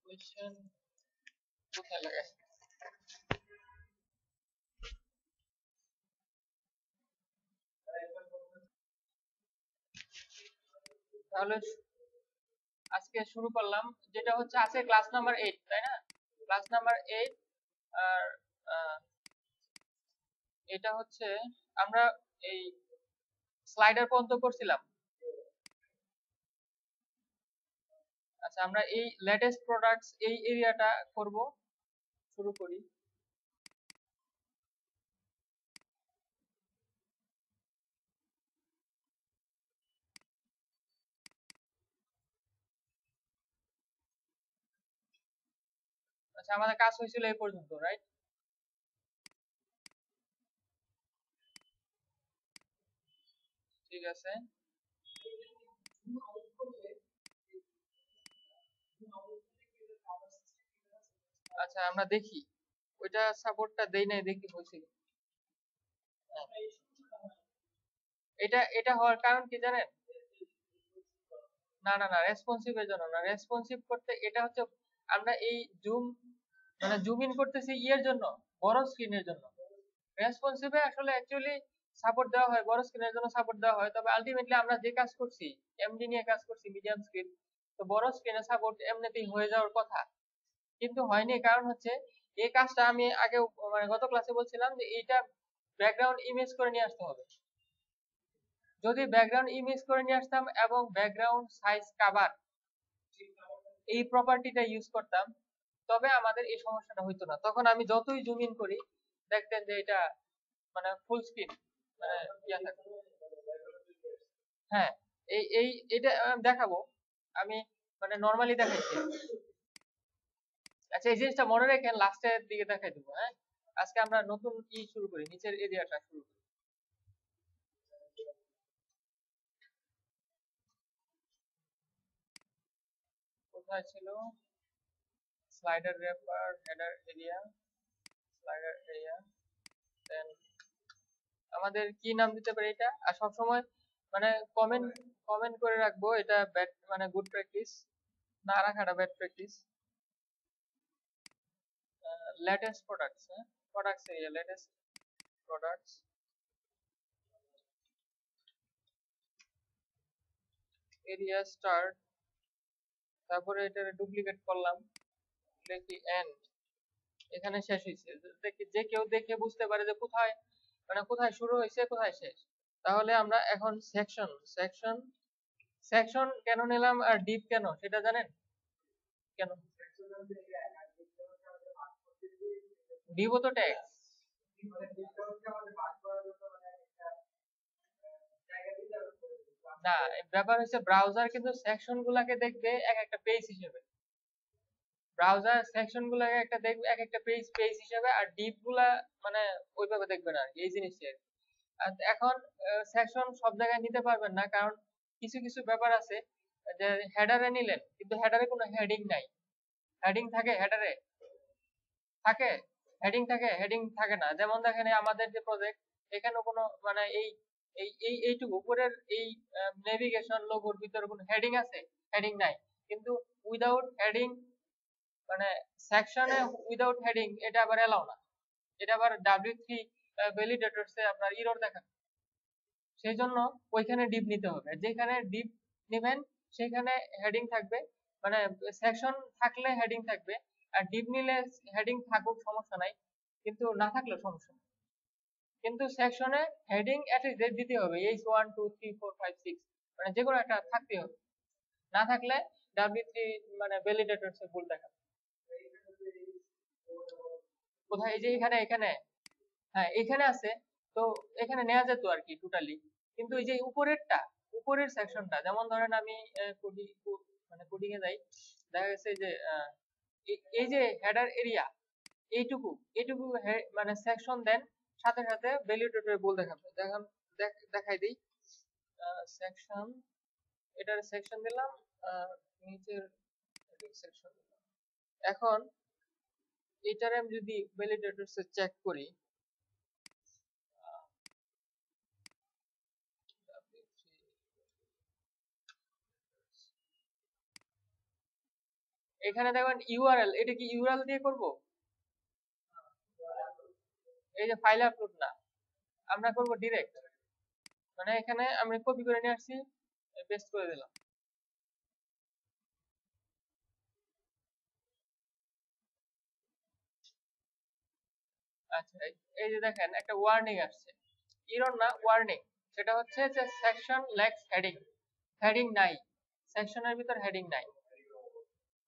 Question কোথায় লাগাই? তাহলে আজকে শুরু করলাম, যেটা হচ্ছে আছে ক্লাস নাম্বার 8, তাই না? Class number 8। আর এটা হচ্ছে আমরা এই স্লাইডার পর্যন্ত করছিলাম। আচ্ছা, আমরা এই লেটেস্ট প্রোডাক্টস এই এরিয়াটা করব। শুরু করি। আচ্ছা, আমাদের কাজ হয়েছিল এই পর্যন্ত, রাইট? ঠিক আছে। আচ্ছা, আমরা দেখি ওইটা সাপোর্টটা দেই নাই, দেখি হয়েছে কি। এটা এটা হওয়ার কারণ কি জানেন? না না না, রেসপন্সিভ এর জন্য না। রেসপন্সিভ করতে এটা হচ্ছে আমরা এই জুম মানে জুম ইন করতেছি ইয়ের জন্য, বড় স্ক্রিনের জন্য। রেসপন্সিভে আসলে অ্যাকচুয়ালি সাপোর্ট দেওয়া হয়, বড় স্ক্রিনের জন্য সাপোর্ট দেওয়া হয়, তবে আলটিমেটলি আমরা যে কাজ করছি, এমডি নিয়ে কাজ করছি, মিডিয়াম স্ক্রিন, তো বড় স্ক্রিনে সাপোর্ট এমনিতেই হয়ে যাওয়ার কথা, কিন্তু হয়নি। কারণ হচ্ছে এই কাজটা আমি আগে মানে গত ক্লাসে বলছিলাম যে এইটা ব্যাকগ্রাউন্ড ইমেজ করে নিয়ে আসতে হবে। যদি ব্যাকগ্রাউন্ড ইমেজ করে নিয়ে আসতাম এবং ব্যাকগ্রাউন্ড সাইজ কভার এই প্রপার্টিটা ইউজ করতাম, তবে আমাদের এই সমস্যাটা হইতো না। তখন আমি যতই জুম ইন করি দেখতেন যে এটা মানে ফুল স্ক্রিন মানে ইয়া থাকে। হ্যাঁ, এই এই এটা দেখাবো আমি, মানে নরমালি দেখাইছি। আচ্ছা, এই জিনিসটা মনে রেখেন, লাস্টের দিকে দেখাই দেবো। হ্যাঁ, আজকে আমরা নতুন কি শুরু করি, নিচের এরিয়াটা শুরু করি। কোথায় ছিল? Slider wrapper, header area, slider area, then আমাদের কি নাম দিতে পারি এটা। আর সব সময় মানে কমেন্ট কমেন্ট করে রাখবো, এটা ব্যাড মানে গুড প্র্যাকটিস, না রাখাটা ব্যাড প্র্যাকটিস। লেটেস্ট প্রোডাক্টস, হ্যাঁ, products area, latest products area start, তারপরে এটা ডুপ্লিকেট করলাম, লিখি এন্ড, এখানে শেষ হয়েছে। দেখি যে কেউ দেখে বুঝতে পারে যে কোথায় মানে কোথায় শুরু হয়েছে কোথায় শেষ। তাহলে আমরা এখন সেকশন সেকশন সেকশন কেন নিলাম আর ডিপ কেন সেটা জানেন? কেন ডিপ তো ট্যাক্স? না, ব্যাপার হচ্ছে ব্রাউজার কিন্তু সেকশন গুলাকে দেখবে এক একটা পেজ হিসেবে। ব্রাউজার সেকশন গুলাকে একটা দেখবে এক একটা পেজ পেজ হিসেবে, আর ডিপ গুলা মানে ওইভাবে দেখবে না, এই জিনিসটা। আর এখন সেকশন সব জায়গায় নিতে পারবেন না, কারণ কিছু কিছু ব্যাপার আছে। যে হেডারে নিলেন কিন্তু হেডারে কোনো হেডিং নাই। হেডিং থাকে হেডারে? থাকে। হেডিং থাকে? হেডিং থাকে না। যেমন দেখেন এই আমাদের যে প্রজেক্ট, এখানে কোনো মানে এই এই এই এইটুকু উপরের এই নেভিগেশন লোগোর ভিতরে কোনো হেডিং আছে? হেডিং নাই। কিন্তু উইদাউট হেডিং মানে সেকশনে উইদাউট হেডিং এটা আবার এলাও না। এটা আবার W3 ভ্যালিডেটরস এ আপনার এরর দেখাবে। সেই জন্য ওইখানে ডিপ নিতে হবে। যেখানে ডিপ নেবেন সেখানে হেডিং থাকবে, মানে সেকশন থাকলে হেডিং থাকবে। আর ডিপ নিলে হেডিং থাকুক, সমস্যা নাই, কিন্তু না থাকলেও সমস্যা নেই। কিন্তু সেকশনে হেডিং অ্যাটলিস্ট দিতে হবে, H1 2 3 4 5 6, মানে যে কোনো একটা থাকতে হবে। না থাকলে W3 মানে ভ্যালিডেটরস এ ভুল দেখাবে। কোথায়? এই যে এখানে এখানে হ্যাঁ এখানে আছে। তো এখানে নেওয়া যেত আর কি টোটালি। কিন্তু এই যে উপরেরটা, উপরের সেকশনটা, যেমন ধরেন আমি মানে কোডিং এ যাই, দেখা গেছে যে এই যে হেডার এরিয়া এইটুকু এইটুকু মানে সেকশন দেন, সাথে সাথে ভ্যালিডেটর বল দেখাবে। দেখান দেখাই দিই। সেকশন, এটার সেকশন দিলাম, নিচের সেকশন দিলাম। এখন এটার আমি যদি ভ্যালিডেটরস চেক করি, এখানে দেখবেন ইউআরএল, এটা কি ইউআরএল দিয়ে করব? এই যে ফাইল আপলোড না, আমরা করব ডিরেক্ট, মানে এখানে আমি কপি করে নিয়ে আসছি, পেস্ট করে দিলাম। আচ্ছা, এই যে দেখেন একটা ওয়ার্নিং আসছে, এরর না ওয়ার্নিং, সেটা হচ্ছে যে সেকশন ল্যাকস হেডিং, হেডিং নাই, সেকশনের ভিতর হেডিং নাই,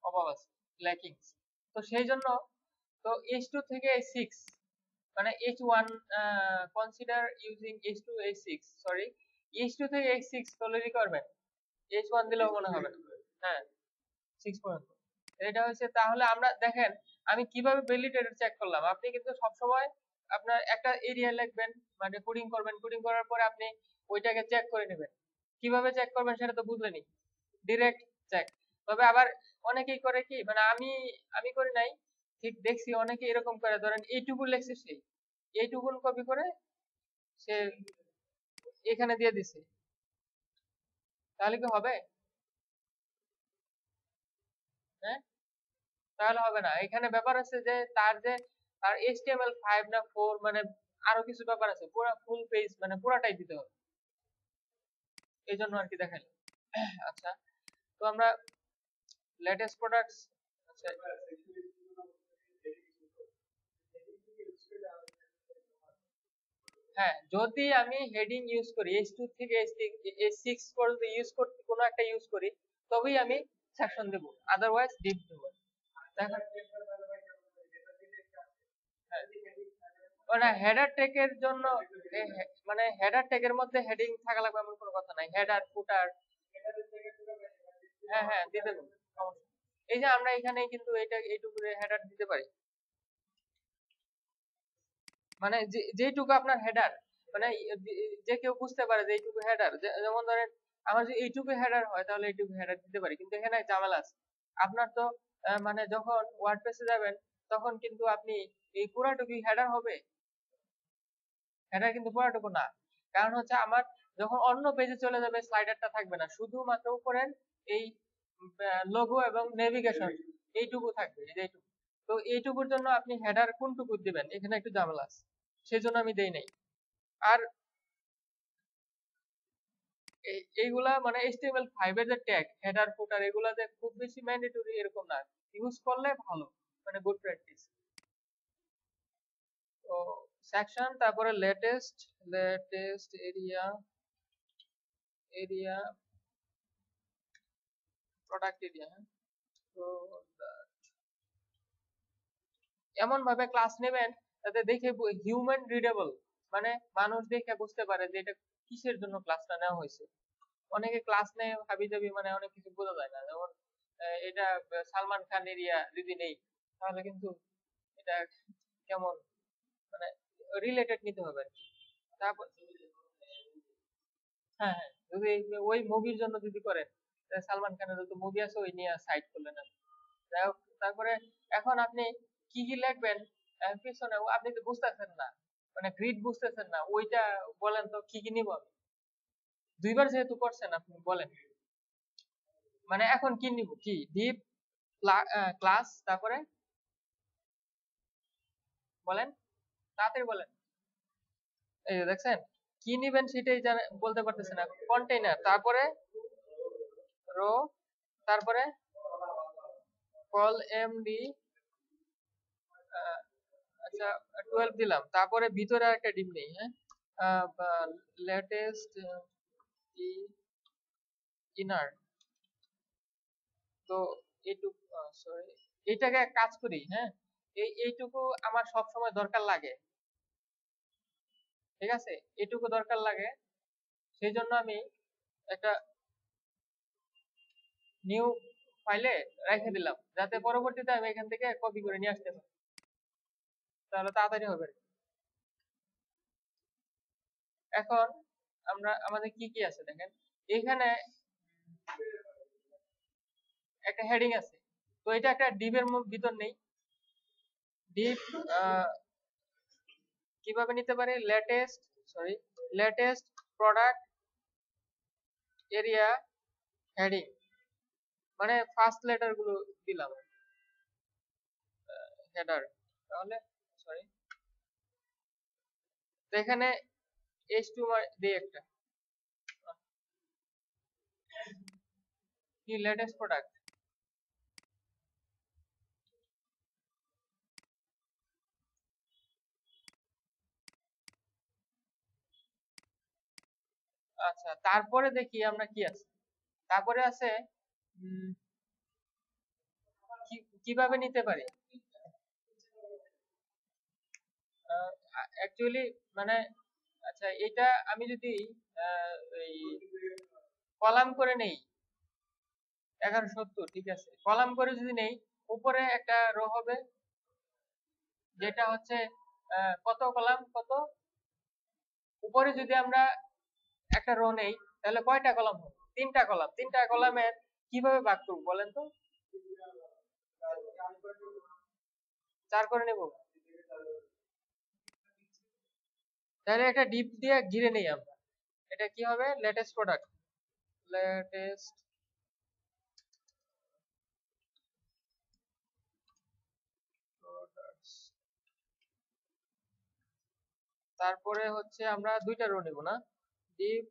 অভাব আছে, ল্যাকিং। তো সেই জন্য তো H2 থেকে H6, মানে H1 consider using H2 H6, sorry H2 থেকে H6 হলো রিকোয়ারমেন্ট, H1 দিলেও মনে হবে না। হ্যাঁ, 6 পর্যন্ত এটা হচ্ছে। তাহলে আমরা দেখেন আমি কিভাবে ভ্যালিডেটর চেক করলাম। আপনি কিন্তু সব সময় আপনার একটা এরিয়া লিখবেন, মানে কোডিং করবেন, কোডিং করার পরে আপনি ওইটাকে চেক করে নেবেন। কিভাবে চেক করবেন সেটা তো বুঝলেনই, ডিরেক্ট চেক। তবে আবার অনেকেই করে কি, মানে আমি আমি করি নাই, ঠিক দেখছি অনেকে এরকম করে, ধরেন এইটুকু লেখছে সেই এইটুকুন কপি করে সে এখানে দিয়ে দিছে, তাহলে কি হবে? হ্যাঁ, তাহলে হবে না। এখানে ব্যাপার আছে যে তার HTML5 না 4, মানে আরো কিছু ব্যাপার আছে, পুরো ফুল পেজ মানে পুরাটাই দিতে হবে, এই জন্য আর কি দেখাইলাম। আচ্ছা, তো আমরা লেটেস্ট প্রোডাক্টস, আচ্ছা হ্যাঁ, যদি আমি হেডিং ইউজ করি H2 থেকে H6 পর্যন্ত ইউজ করতে, কোনো একটা ইউজ করি, তবেই আমি সেকশন দেব, আদারওয়াইজ ডিপ দেব। দেখেন, হ্যাঁ, মানে হেডার ট্যাগের জন্য মানে হেডার ট্যাগের মধ্যে হেডিং থাকা লাগবে এমন কোনো কথা নাই, হেডার ফুটার, হ্যাঁ হ্যাঁ দিয়ে দেবো, সমস্যা নেই। এই যে আমরা এখানে কিন্তু এইটুকু হেডার দিতে পারি, মানে যেটুকু আপনার হেডার, মানে যে কেউ বুঝতে পারে যে এইটুকু হেডার, যেমন ধরেন আমার যদি এইটুকু হেডার হয় তাহলে এইটুকু হেডার দিতে পারি, কিন্তু এখানে ঝামেলা আছে। আপনার তো মানে যখন ওয়ার্ডপ্রেসে যাবেন তখন কিন্তু আপনি এই পুরাটুকু হেডার হবে, হেডার কিন্তু পুরাটুকু না। কারণ হচ্ছে আমার যখন অন্য পেজে চলে যাবে স্লাইডারটা থাকবে না, শুধুমাত্র উপরের এই লোগো এবং নেভিগেশন এইটুকু থাকবে, এই যে এইটুকু। তো এইটুকুর জন্য আপনি হেডার কোনটুকু দিবেন, এখানে একটু ঝামেলা আছে, সেই জন্য আমি দেই নাই। আর এইগুলা মানে HTML5 এর যে ট্যাগ, হেডার ফুটার, এগুলা যে খুব বেশি ম্যান্ডেটরি এরকম না, ইউজ করলে ভালো, মানে গুড প্র্যাকটিস। তো সেকশন, তারপরে latest, area, area product area. তো এমন ভাবে ক্লাস নেবেন যাতে দেখে হিউম্যান রিডেবল, মানে মানুষ দেখে বুঝতে পারে যে এটা কিসের জন্য ক্লাসটা নেওয়া হয়েছে। অনেকে ক্লাস নেয় হাবিজাবি, মানে অনেক কিছু বোঝা যায় না। যেমন এটা সালমান খান এরিয়া যদি নেই, তাহলে কিন্তু এটা কেমন, মানে রিলেটেড নিতে হবে আর কি। তারপর হ্যাঁ হ্যাঁ, যদি ওই মুভির জন্য যদি করেন, সালমান খানের যত মুভি আছে ওই নিয়ে সাইড করলেন আর কি। যাই হোক, তারপরে এখন আপনি কি কি লিখবেন পিছনে, আপনি তো বুঝতেছেন না, মানে গ্রিড বুঝতেছেন না, ওইটা বলেন তো কি কি নিব আমি, দুইবার যেহেতু করছেন আপনি বলেন, মানে এখন কি নিব, কি ডিপ, ক্লাস, তারপরে বলেন, তাড়াতাড়ি বলেন। এই যে দেখছেন, কি নিবেন সেটাই বলতে পারতেছে না। কন্টেইনার, তারপরে রো, তারপরে কল এমডি, আচ্ছা 12 দিলাম, তারপরে ভিতরে একটা ডিপ নেই, হ্যাঁ, লেটেস্ট ইনার। তো এইটুকু, সরি, এইটাকে এক কাজ করি, হ্যাঁ, এইটুকু আমার সব সময় দরকার লাগে, ঠিক আছে, এইটুকু দরকার লাগে, সেই জন্য আমি একটা নিউ ফাইলে রেখে দিলাম, যাতে পরবর্তীতে আমি এখান থেকে কপি করে নিয়ে আসতে পারি, তাহলে তাড়াতাড়ি হবে। এখন আমরা আমাদের কি কি আছে দেখেন, এখানে একটা হেডিং আছে, তো এটা একটা ডিপের ভিতর নেই। ডিপ কিভাবে নিতে পারি, লেটেস্ট প্রোডাক্ট এরিয়া হেডিং, মানে ফার্স্ট লেটার গুলো দিলাম, হেডার, তাহলে সরি এখানে h2 দিই একটা, কি লেটেস্ট প্রোডাক্ট। আচ্ছা তারপরে দেখি আমরা কি আছে, তারপরে আছে কিভাবে নিতে পারি। অ্যাকচুয়ালি মানে আচ্ছা এটা আমি যদি এই কলাম করে নেই 1170, ঠিক আছে, কলাম করে যদি নেই উপরে একটা রো হবে যেটা হচ্ছে কত কলাম কত, উপরে যদি আমরা একটা রো নেই তাহলে কয়টা কলাম হবে, তিনটা কলাম, তিনটা কলামের কিভাবে ভাগ করব বলেন তো, 4 করে নেব, তাহলে একটা ডিপ দিয়ে ঘিরে নেই আমরা, এটা কি হবে লেটেস্ট প্রোডাক্ট, লেটেস্ট প্রোডাক্টস। তারপরে হচ্ছে আমরা দুইটা রো নেব না, ডিপ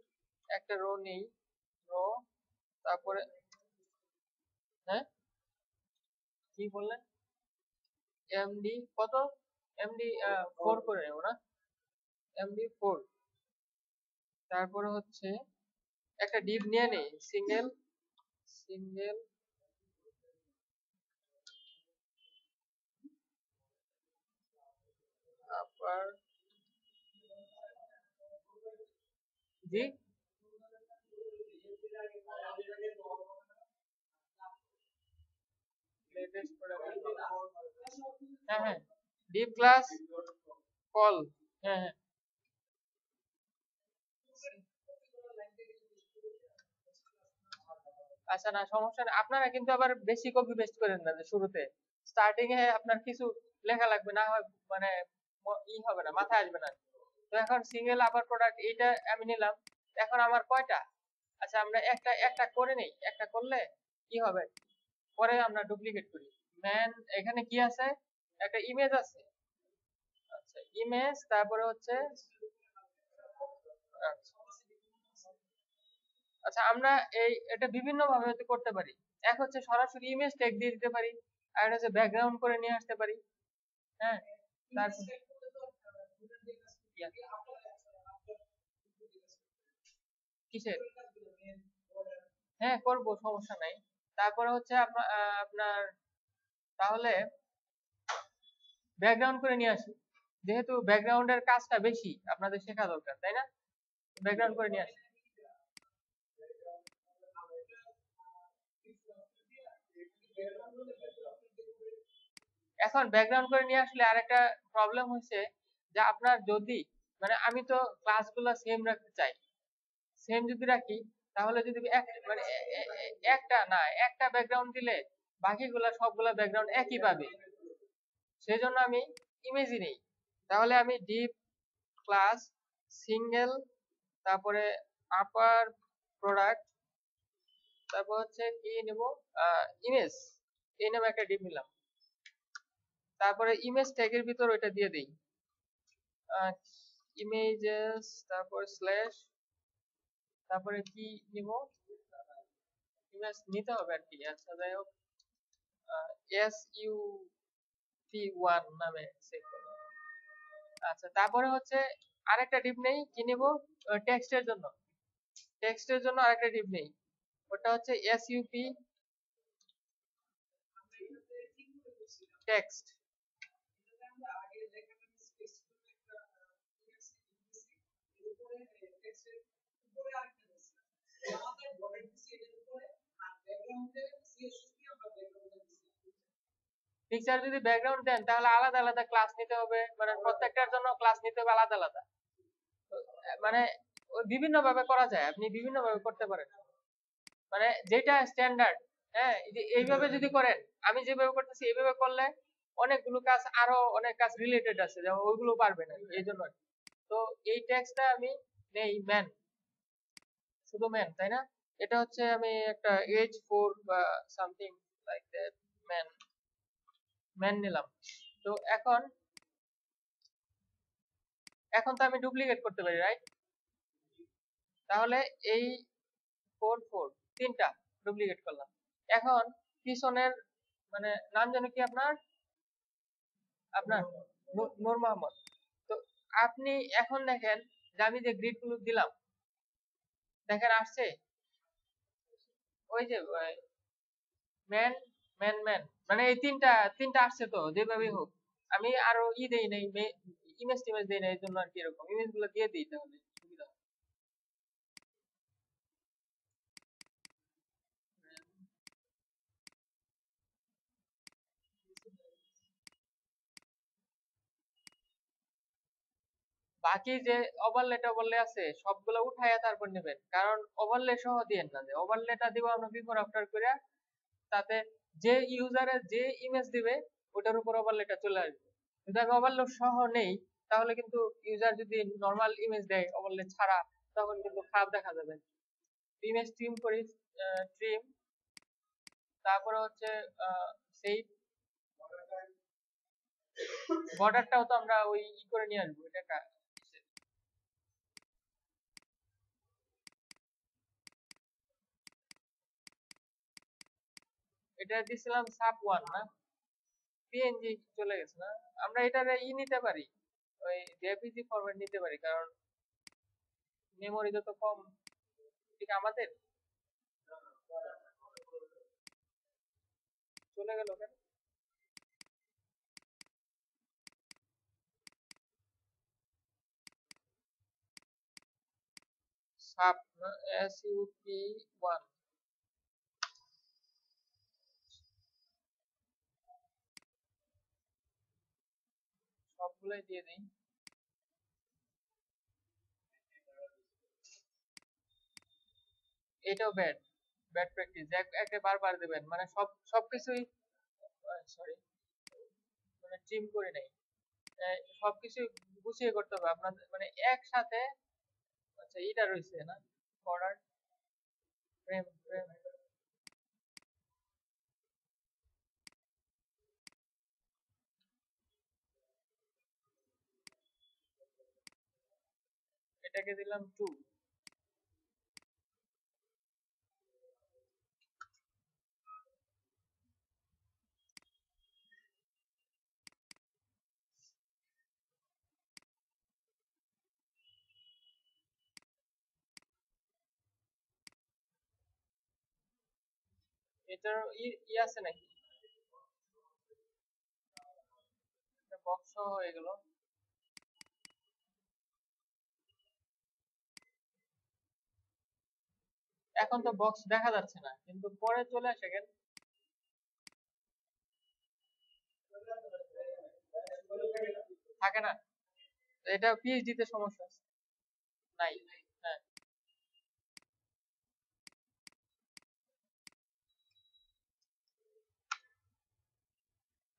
একটা রো নেই, রো তারপরে হ্যাঁ কি বললেন, এমডি কত, এমডি 4 করে নেব না, এমডি 4, তারপরে হচ্ছে একটা ডিপ নিয়ে নেই, সিঙ্গেল সিঙ্গেল আপার জি লেটেস্ট প্রোডাক্ট, হ্যাঁ হ্যাঁ ডিপ ক্লাস কল, হ্যাঁ হ্যাঁ আচ্ছা না সমস্যা নেই, আপনারা কিন্তু আবার বেশি কপি পেস্ট করেন না, যে শুরুতে স্টার্টিং এ আপনার কিছু লেখা লাগবে, না হয় মানে হবে না, মাথায় আসবে না। তো এখন সিঙ্গেল আপার প্রোডাক্ট এইটা আমি নিলাম, এখন আমার কয়টা, আচ্ছা আমরা একটা একটা করে নেই, একটা করলে কি হবে, পরে আমরা ডুপ্লিকেট করি। ম্যান এখানে কি আছে, একটা ইমেজ আছে, আচ্ছা ইমেজ, তারপরে হচ্ছে আচ্ছা আচ্ছা আমরা এটা বিভিন্ন ভাবে করতে পারি, এক হচ্ছে সরাসরি ইমেজ ট্যাগ দিয়ে দিতে পারি, আর এটা হচ্ছে ব্যাকগ্রাউন্ড করে নিয়ে আসতে পারি, হ্যাঁ তারপর কিসের, হ্যাঁ করব সমস্যা নাই। তারপরে হচ্ছে আপনার তাহলে ব্যাকগ্রাউন্ড করে নিয়ে আসি, যেহেতু ব্যাকগ্রাউন্ডের কাজটা বেশি আপনাদের শেখা দরকার, তাই না, ব্যাকগ্রাউন্ড করে নিয়ে আসি। এখন ব্যাকগ্রাউন্ড করে নিয়ে আসলে আরেকটা প্রবলেম হচ্ছে যে আপনার যদি মানে আমি তো ক্লাসগুলো সেম রাখতে চাই, সেম যদি রাখি তাহলে যদি মানে একটা না একটা ব্যাকগ্রাউন্ড দিলে বাকিগুলা সবগুলা ব্যাকগ্রাউন্ড একই পাবে, সেজন্য আমি ইমেজই নেই, তাহলে আমি ডিপ ক্লাস সিঙ্গেল তারপরে আপার প্রোডাক্ট, তারপর হচ্ছে কি নেব ইমেজ, এই নামে একটা ডিপ নিলাম, তারপরে ইমেজ ট্যাগের ভিতর ওইটা দিয়ে দেই ইমেজেস, তারপর স্ল্যাশ, তারপরে কি নিব, ইমেজ নিতে হবে আর কি, আচ্ছা যাই হোক SUP1 নামে সেভ করব। আচ্ছা তারপরে হচ্ছে আরেকটা ডিপ নেই, কি নিব টেক্সটের জন্য, টেক্সটের জন্য আরেকটা ডিপ নেই, ওটা হচ্ছে SUP টেক্সট, পিকচার যদি ব্যাকগ্রাউন্ড দেন তাহলে আলাদা আলাদা ক্লাস নিতে হবে, মানে প্রত্যেকটার জন্য ক্লাস নিতে হবে আলাদা আলাদা, মানে বিভিন্ন ভাবে করা যায়, আপনি বিভিন্ন ভাবে করতে পারেন, মানে যেটা স্ট্যান্ডার্ড, হ্যাঁ এইভাবে যদি করেন, আমি যেভাবে করতেছি এইভাবে করলে অনেকগুলো কাজ, আরো অনেক কাজ রিলেটেড আছে যেমন ওইগুলো পারবে না, এই জন্য তো এই টেক্সটটা আমি নেই ম্যান, শুধু ম্যান, তাই না, এটা হচ্ছে আমি একটা H4 বা something like that man man নিলাম, তো তো এখন এখন তো আমি ডুপ্লিকেট করতে পারি, রাইট? তাহলে এই 4 4 তিনটা ডুপ্লিকেট করলাম। এখন পিছনের মানে নাম যেন কি আপনার? আপনার নূর মোহাম্মদ। তো আপনি এখন দেখেন যে আমি যে গ্রিড গুলো দিলাম, দেখেন আসছে ওই যে ম্যান ম্যান ম্যান, মানে এই তিনটা তিনটা আসছে তো যেভাবেই হোক। আমি আরো দেই নাই, ইমেজ টিমেজ দেই নাই, এই জন্য আর কি এরকম ইমেজ গুলো দিয়ে দিই তাহলে সুবিধা হয়। বাকি যে ওভারলে টভারলে আছে সবগুলো উঠাইয়া তারপর নেবেন, কারণ ওভারলে সহ দিয়েন না, যে ওভারলেটা দিব আমরা বিফোর আফটার করে, তাতে যে ইউজারের যে ইমেজ দিবে ওটার উপর ওভারলেটা চলে আসবে। যদি আমি ওভারলে সহ নেই তাহলে কিন্তু ইউজার যদি নরমাল ইমেজ দেয় ওভারলে ছাড়া, তখন কিন্তু খারাপ দেখা যাবে। ইমেজ ট্রিম করি, ট্রিম, তারপরে হচ্ছে সেই বর্ডারটাও তো আমরা ওই করে নিয়ে আসবো, এটা এটা দিছিলাম সাব 1 না, পিএনজি চলে গেছে না। আমরা এটারে নিতে পারি, ওই জেপিজি ফরম্যাট নিতে পারি, কারণ মেমোরি যত কম। ঠিক আমাদের চলে গেল কেন? সাব SUP1 সবগুলাই দিয়ে দিই। এটাও ব্যাড, ব্যাড প্র্যাকটিস। একে বারবার দেবেন, মানে সবকিছুই সরি, মানে ট্রিম করে নেই, সবকিছু গুছিয়ে করতে হবে আপনাদের, মানে একসাথে। আচ্ছা এটা রয়েছে না, বর্ডার ফ্রেম ফ্রেম, এটাকে দিলাম 2। এটার আছে নাকি? এটা বক্স হয়ে গেল। এখন তো বক্স দেখা যাচ্ছে না, কিন্তু পরে চলে আসে কেন? থাকে না, এটা পিএইচডি তে সমস্যা আছে। নাই, হ্যাঁ।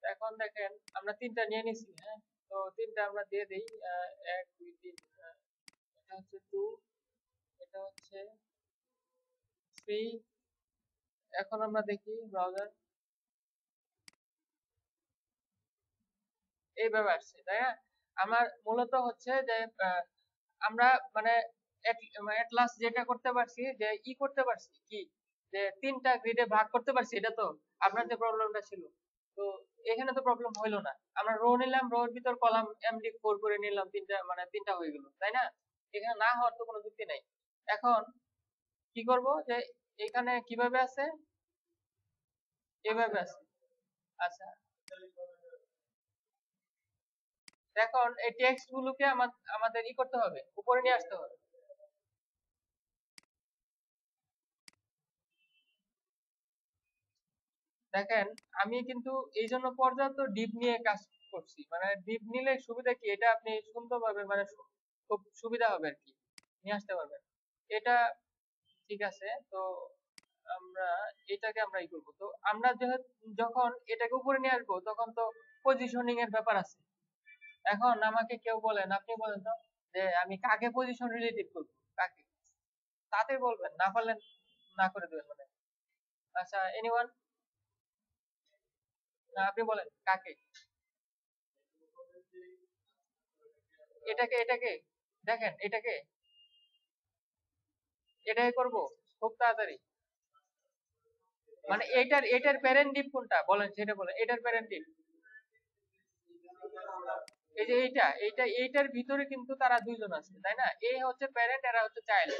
এখন দেখেন আমরা তিনটা নিয়ে নিছি, হ্যাঁ। তো তিনটা আমরা দিয়ে দিই, 1 2 3। এটা হচ্ছে 2, এটা হচ্ছে 3। এখন আমরা দেখি ব্রাউজার এইভাবে আসছে, তাই না? আমার মূলত হচ্ছে যে আমরা মানে এট লাস্ট যেটা করতে পারছি, যে করতে পারছি কি, যে তিনটা গ্রিডে ভাগ করতে পারছি, এটা তো আপনার যে প্রবলেমটা ছিল। তো এখানে তো প্রবলেম হইলো না, আমরা রো নিলাম, রোর ভিতর কলাম MD4 করে নিলাম, তিনটা মানে তিনটা হয়ে গেল, তাই না? এখানে না হওয়ার তো কোনো যুক্তি নাই। এখন কি করব, যে এখানে কিভাবে আছে, এভাবে আছে। আচ্ছা, এখন এই টেক্সট গুলোকে আমাদের করতে হবে, উপরে নিয়ে আসতে হবে। দেখেন আমি কিন্তু এই জন্য পর্যাপ্ত ডিপ নিয়ে কাজ করছি, মানে ডিপ নিলে সুবিধা কি, এটা আপনি সুন্দরভাবে মানে খুব সুবিধা হবে আর কি, নিয়ে আসতে পারবেন। এটা ঠিক আছে। তো আমরা এটাকে আমরা করবো, তো আমরা যখন এটাকে উপরে নিয়ে আসবো তখন তো পজিশনিং এর ব্যাপার আছে। এখন আমাকে কেউ বলেন, আপনি বলেন তো, যে আমি কাকে পজিশন রিলেটিভ করবো, কাকে? তাতে বলবেন, না পারলেন না করে দেবেন মানে। আচ্ছা এনিওয়ান, আপনি বলেন কাকে? এটাকে দেখেন, এটাকে করব খুব তাড়াতাড়ি। মানে এটার প্যারেন্ট ডিপ কোনটা বলেন, সেটা বলেন। এটার প্যারেন্ট ডিপ এই যে এইটার ভিতরে কিন্তু তারা দুইজন আছে, তাই না? এই হচ্ছে প্যারেন্ট, এরা হচ্ছে চাইল্ড,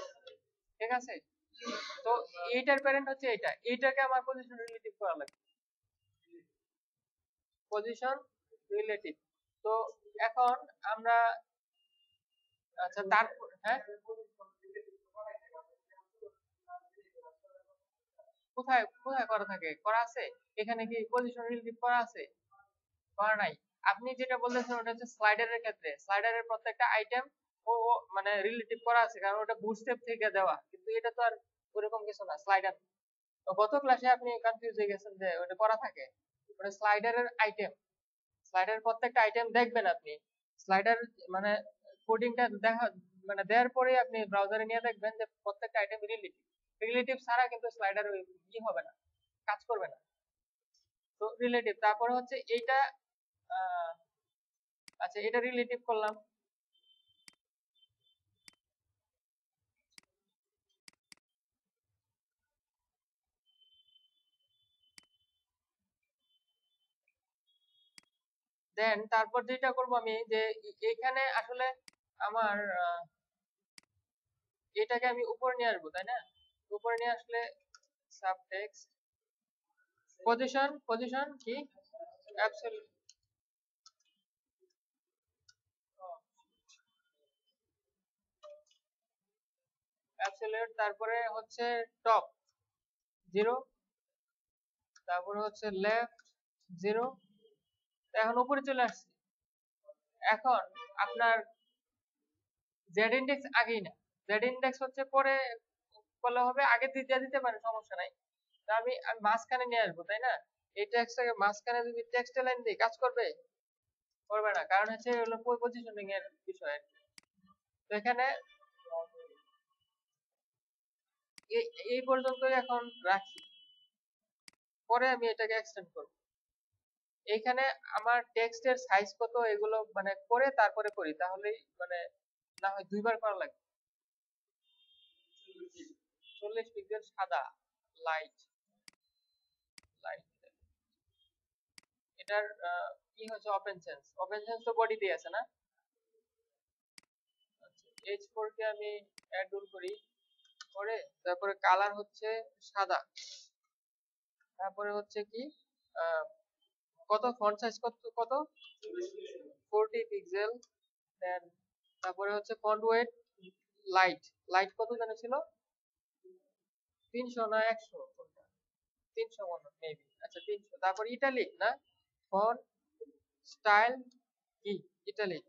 ঠিক আছে? তো এইটার প্যারেন্ট হচ্ছে এইটাকে আমার পজিশন রিলেটিভ করা লাগবে, পজিশন রিলেটিভ। তো এখন আমরা, আচ্ছা তারপর, হ্যাঁ, কোথায় কোথায় করা থাকে? করা আছে? এখানে কি পজিশন রিলেটিভ করা আছে? করা নাই। আপনি যেটা বলতেছেন ওটা হচ্ছে স্লাইডারের ক্ষেত্রে, স্লাইডারের প্রত্যেকটা আইটেম ও মানে রিলেটিভ করা আছে, কারণ ওটা বুটস্ট্র্যাপ থেকে দেওয়া, কিন্তু এটা তো আর ওরকম কিছু না, স্লাইডার। তো গত ক্লাসে আপনি কনফিউজ হয়ে গেছেন যে ওটা করা থাকে। ওটা স্লাইডারের আইটেম, স্লাইডারের প্রত্যেকটা আইটেম দেখবেন আপনি। স্লাইডার মানে কোডিংটা দেখা মানে দেওয়ার পরে আপনি ব্রাউজারে নিয়ে দেখবেন যে প্রত্যেকটা আইটেম রিলেটিভ। রিলেটিভ ছাড়া কিন্তু স্লাইডার কি হবে না, কাজ করবে না। তো রিলেটিভ, তারপরে হচ্ছে এইটা, আচ্ছা এটা রিলেটিভ করলাম। দেন তারপর যেটা করব আমি, যে এখানে আসলে আমার এটাকে আমি উপরে নিয়ে আসবো, তাই না? উপরে নিয়ে আসলে সাবটেক্সট পজিশন কি অ্যাবসলিউট, তারপরে হচ্ছে টপ 0, তারপরে হচ্ছে লেফট 0। এখন উপরে চলে আসছি। এখন আপনার জেড ইন্ডেক্স আগেই না, জেড ইন্ডেক্স হচ্ছে পরে করলে হবে, আগে দিয়ে দিতে পারে, সমস্যা নাই। তা আমি মাঝখানে নিয়ে আসবো, তাই না? এই টেক্সটটাকে মাঝখানে যদি টেক্সট লাইন দিই, কাজ করবে? করবে না, কারণ হচ্ছে হলো পজিশনিং এর বিষয়। তো এখানে এই পর্যন্তই এখন রাখি, পরে আমি এটাকে এক্সটেন্ড করব। এখানে আমার টেক্সটের সাইজ কত এগুলো মানে করে তারপরে করি, তাহলেই মানে না হয় দুইবার করা লাগবে। 40 পিক্সেল সাদা, লাইট লাইট এটার কি হচ্ছে? ওপেন সেন্স তো বডিতে আছে না? আচ্ছা, H4 কে আমি অ্যাড রুল করি, করে তারপরে কালার হচ্ছে সাদা, তারপরে হচ্ছে কি আহ, কত ফন্ট সাইজ কত কত 40 পিক্সেল। দেন তারপরে হচ্ছে ফন্ট ওয়েট, লাইট লাইট কত জানা ছিল? 300 না 100 কোনটা? 300 মনে হয় মেবি, আচ্ছা 300। তারপর ইটালিক না, ফন্ট স্টাইল কি ইটালিক,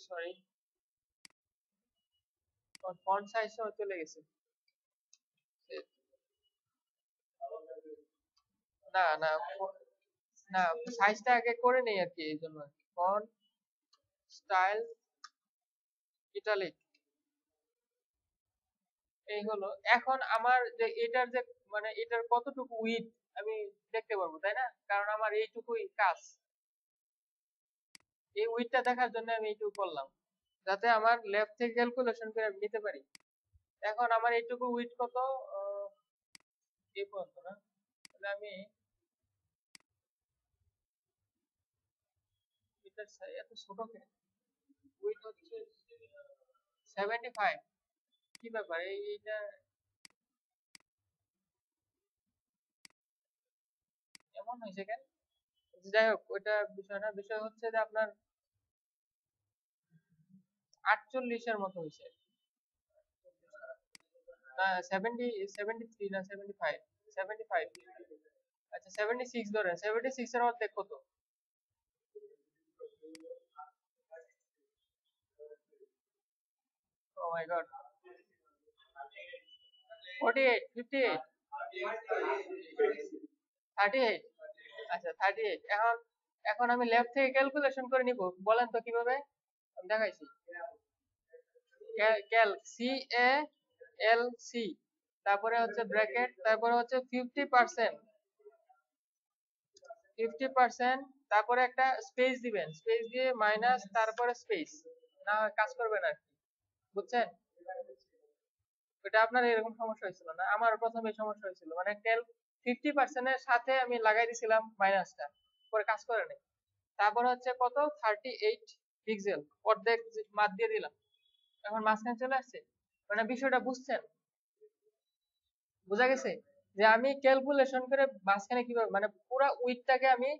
সরি ফন্ট সাইজ চলে গেছে। না না না, সাইজটা আগে করে নেই আর কি, এই জন্য ফন্ট স্টাইল ইটালিক, এই হলো। এখন আমার যে এটার যে মানে এটার কতটুকু উইডথ আমি দেখতে পারবো, তাই না? কারণ আমার এইটুকুই কাজ, এই উইডথটা দেখার জন্য আমি এইটুকু করলাম, যাতে আমার লেফট থেকে ক্যালকুলেশন করে আমি নিতে পারি। এখন আমার এইটুকু উইডথ কত? এই পর্যন্ত না, তাহলে আমি এটার এত ছোট কেন? উইডথ হচ্ছে 75। কি ব্যাপার এইটা এমন হয়েছে কেন? যাই হোক, ওইটা বিষয় না, বিষয় হচ্ছে যে আপনার 48 এর মতো হয়েছে না, 73 না 75, 75। আচ্ছা 76 ধরেন, 76 এর অর্ধেক কত? ও মাই গড, 48, 58, 38। আচ্ছা 38। এখন এখন আমি লেফট থেকে ক্যালকুলেশন করে নিব, বলেন তো কিভাবে? আমি দেখাইছি, ক্যাল সি এ এল সি, তারপরে হচ্ছে ব্র্যাকেট, তারপরে হচ্ছে 50%, 50% তারপরে একটা স্পেস দিবেন, স্পেস দিয়ে মাইনাস তারপরে স্পেস, না হয় কাজ করবে না, বুঝছেন? এটা আপনার এরকম সমস্যা হয়েছিল না? আমার প্রথমে সমস্যা হয়েছিল, মানে 50% এর সাথে আমি লাগাই দিছিলাম মাইনাসটা, পরে কাজ করে নাই। তারপর হচ্ছে কত 38 পিক্সেল অর্ধেক মাপ দিয়ে দিলাম, এখন মাঝখানে চলে আসছে। মানে বিষয়টা বুঝছেন? বোঝা গেছে যে আমি ক্যালকুলেশন করে মাঝখানে কিভাবে, মানে পুরো উইডটাকে আমি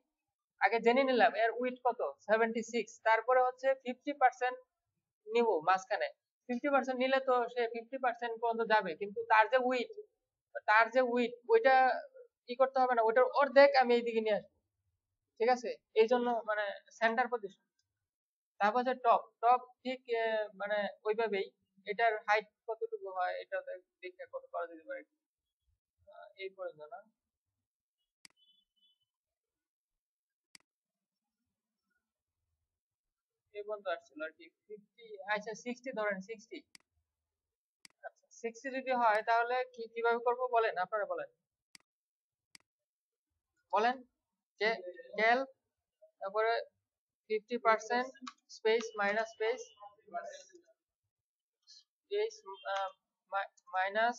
আগে জেনে নিলাম এর উইড কত 76, তারপরে হচ্ছে 50% নিব মাঝখানে। 50% নিলে তো সে 50% পর্যন্ত যাবে, কিন্তু তার যে উইড ওইটা কি করতে হবে না, ওইটার অর্ধেক আমি এইদিকে নিয়ে আসবো। ঠিক আছে, এই জন্য মানে সেন্টার পজিশন। তারপর হচ্ছে টপ টপ ঠিক মানে ওইভাবেই এটার হাইট কতটুকু হয় এটা দেখে কত করা যেতে পারে। এই পর্যন্ত না, এই পর্যন্ত আসছিল আর কি 50। আচ্ছা 60 ধরেন, 60। আচ্ছা 60 যদি হয় তাহলে কিভাবে করব বলেন, আপনারা বলেন বলেন যে ক্যাল, তারপরে 50% space minus space space minus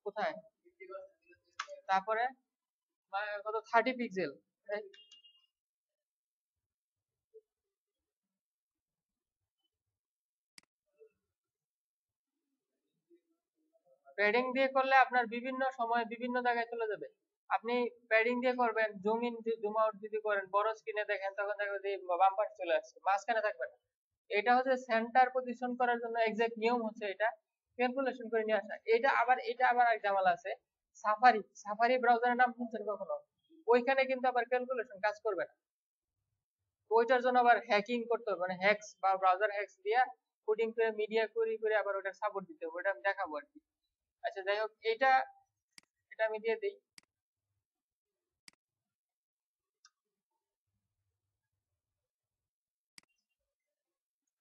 কোথায়, তারপরে কত 30 পিক্সেল। প্যাডিং দিয়ে করলে আপনার বিভিন্ন সময় বিভিন্ন জায়গায় চলে যাবে। আপনি প্যাডিং দিয়ে করবেন, জুম ইন জুম আউট যদি করেন, বড় স্ক্রিনে দেখেন, তখন দেখবেন যে বাম পাশে চলে আসছে, মাঝখানে থাকবে না। এটা হচ্ছে সেন্টার পজিশন করার জন্য এক্সাক্ট নিয়ম হচ্ছে এটা ক্যালকুলেশন করে নিয়ে আসা। এটা আবার এক ঝামেলা আছে। সাফারি ব্রাউজারের নাম শুনছেন কখনো? ওইখানে কিন্তু আবার ক্যালকুলেশন কাজ করবে না। তো ওইটার জন্য আবার হ্যাকিং করতে হবে, মানে হ্যাকস বা ব্রাউজার হ্যাকস দিয়ে কোডিং করে মিডিয়া কোয়েরি করে আবার ওটা সাপোর্ট দিতে হবে, ওটা আমি দেখাবো আর কি। আচ্ছা যাই হোক, এটা এটা আমি দিয়ে দিই।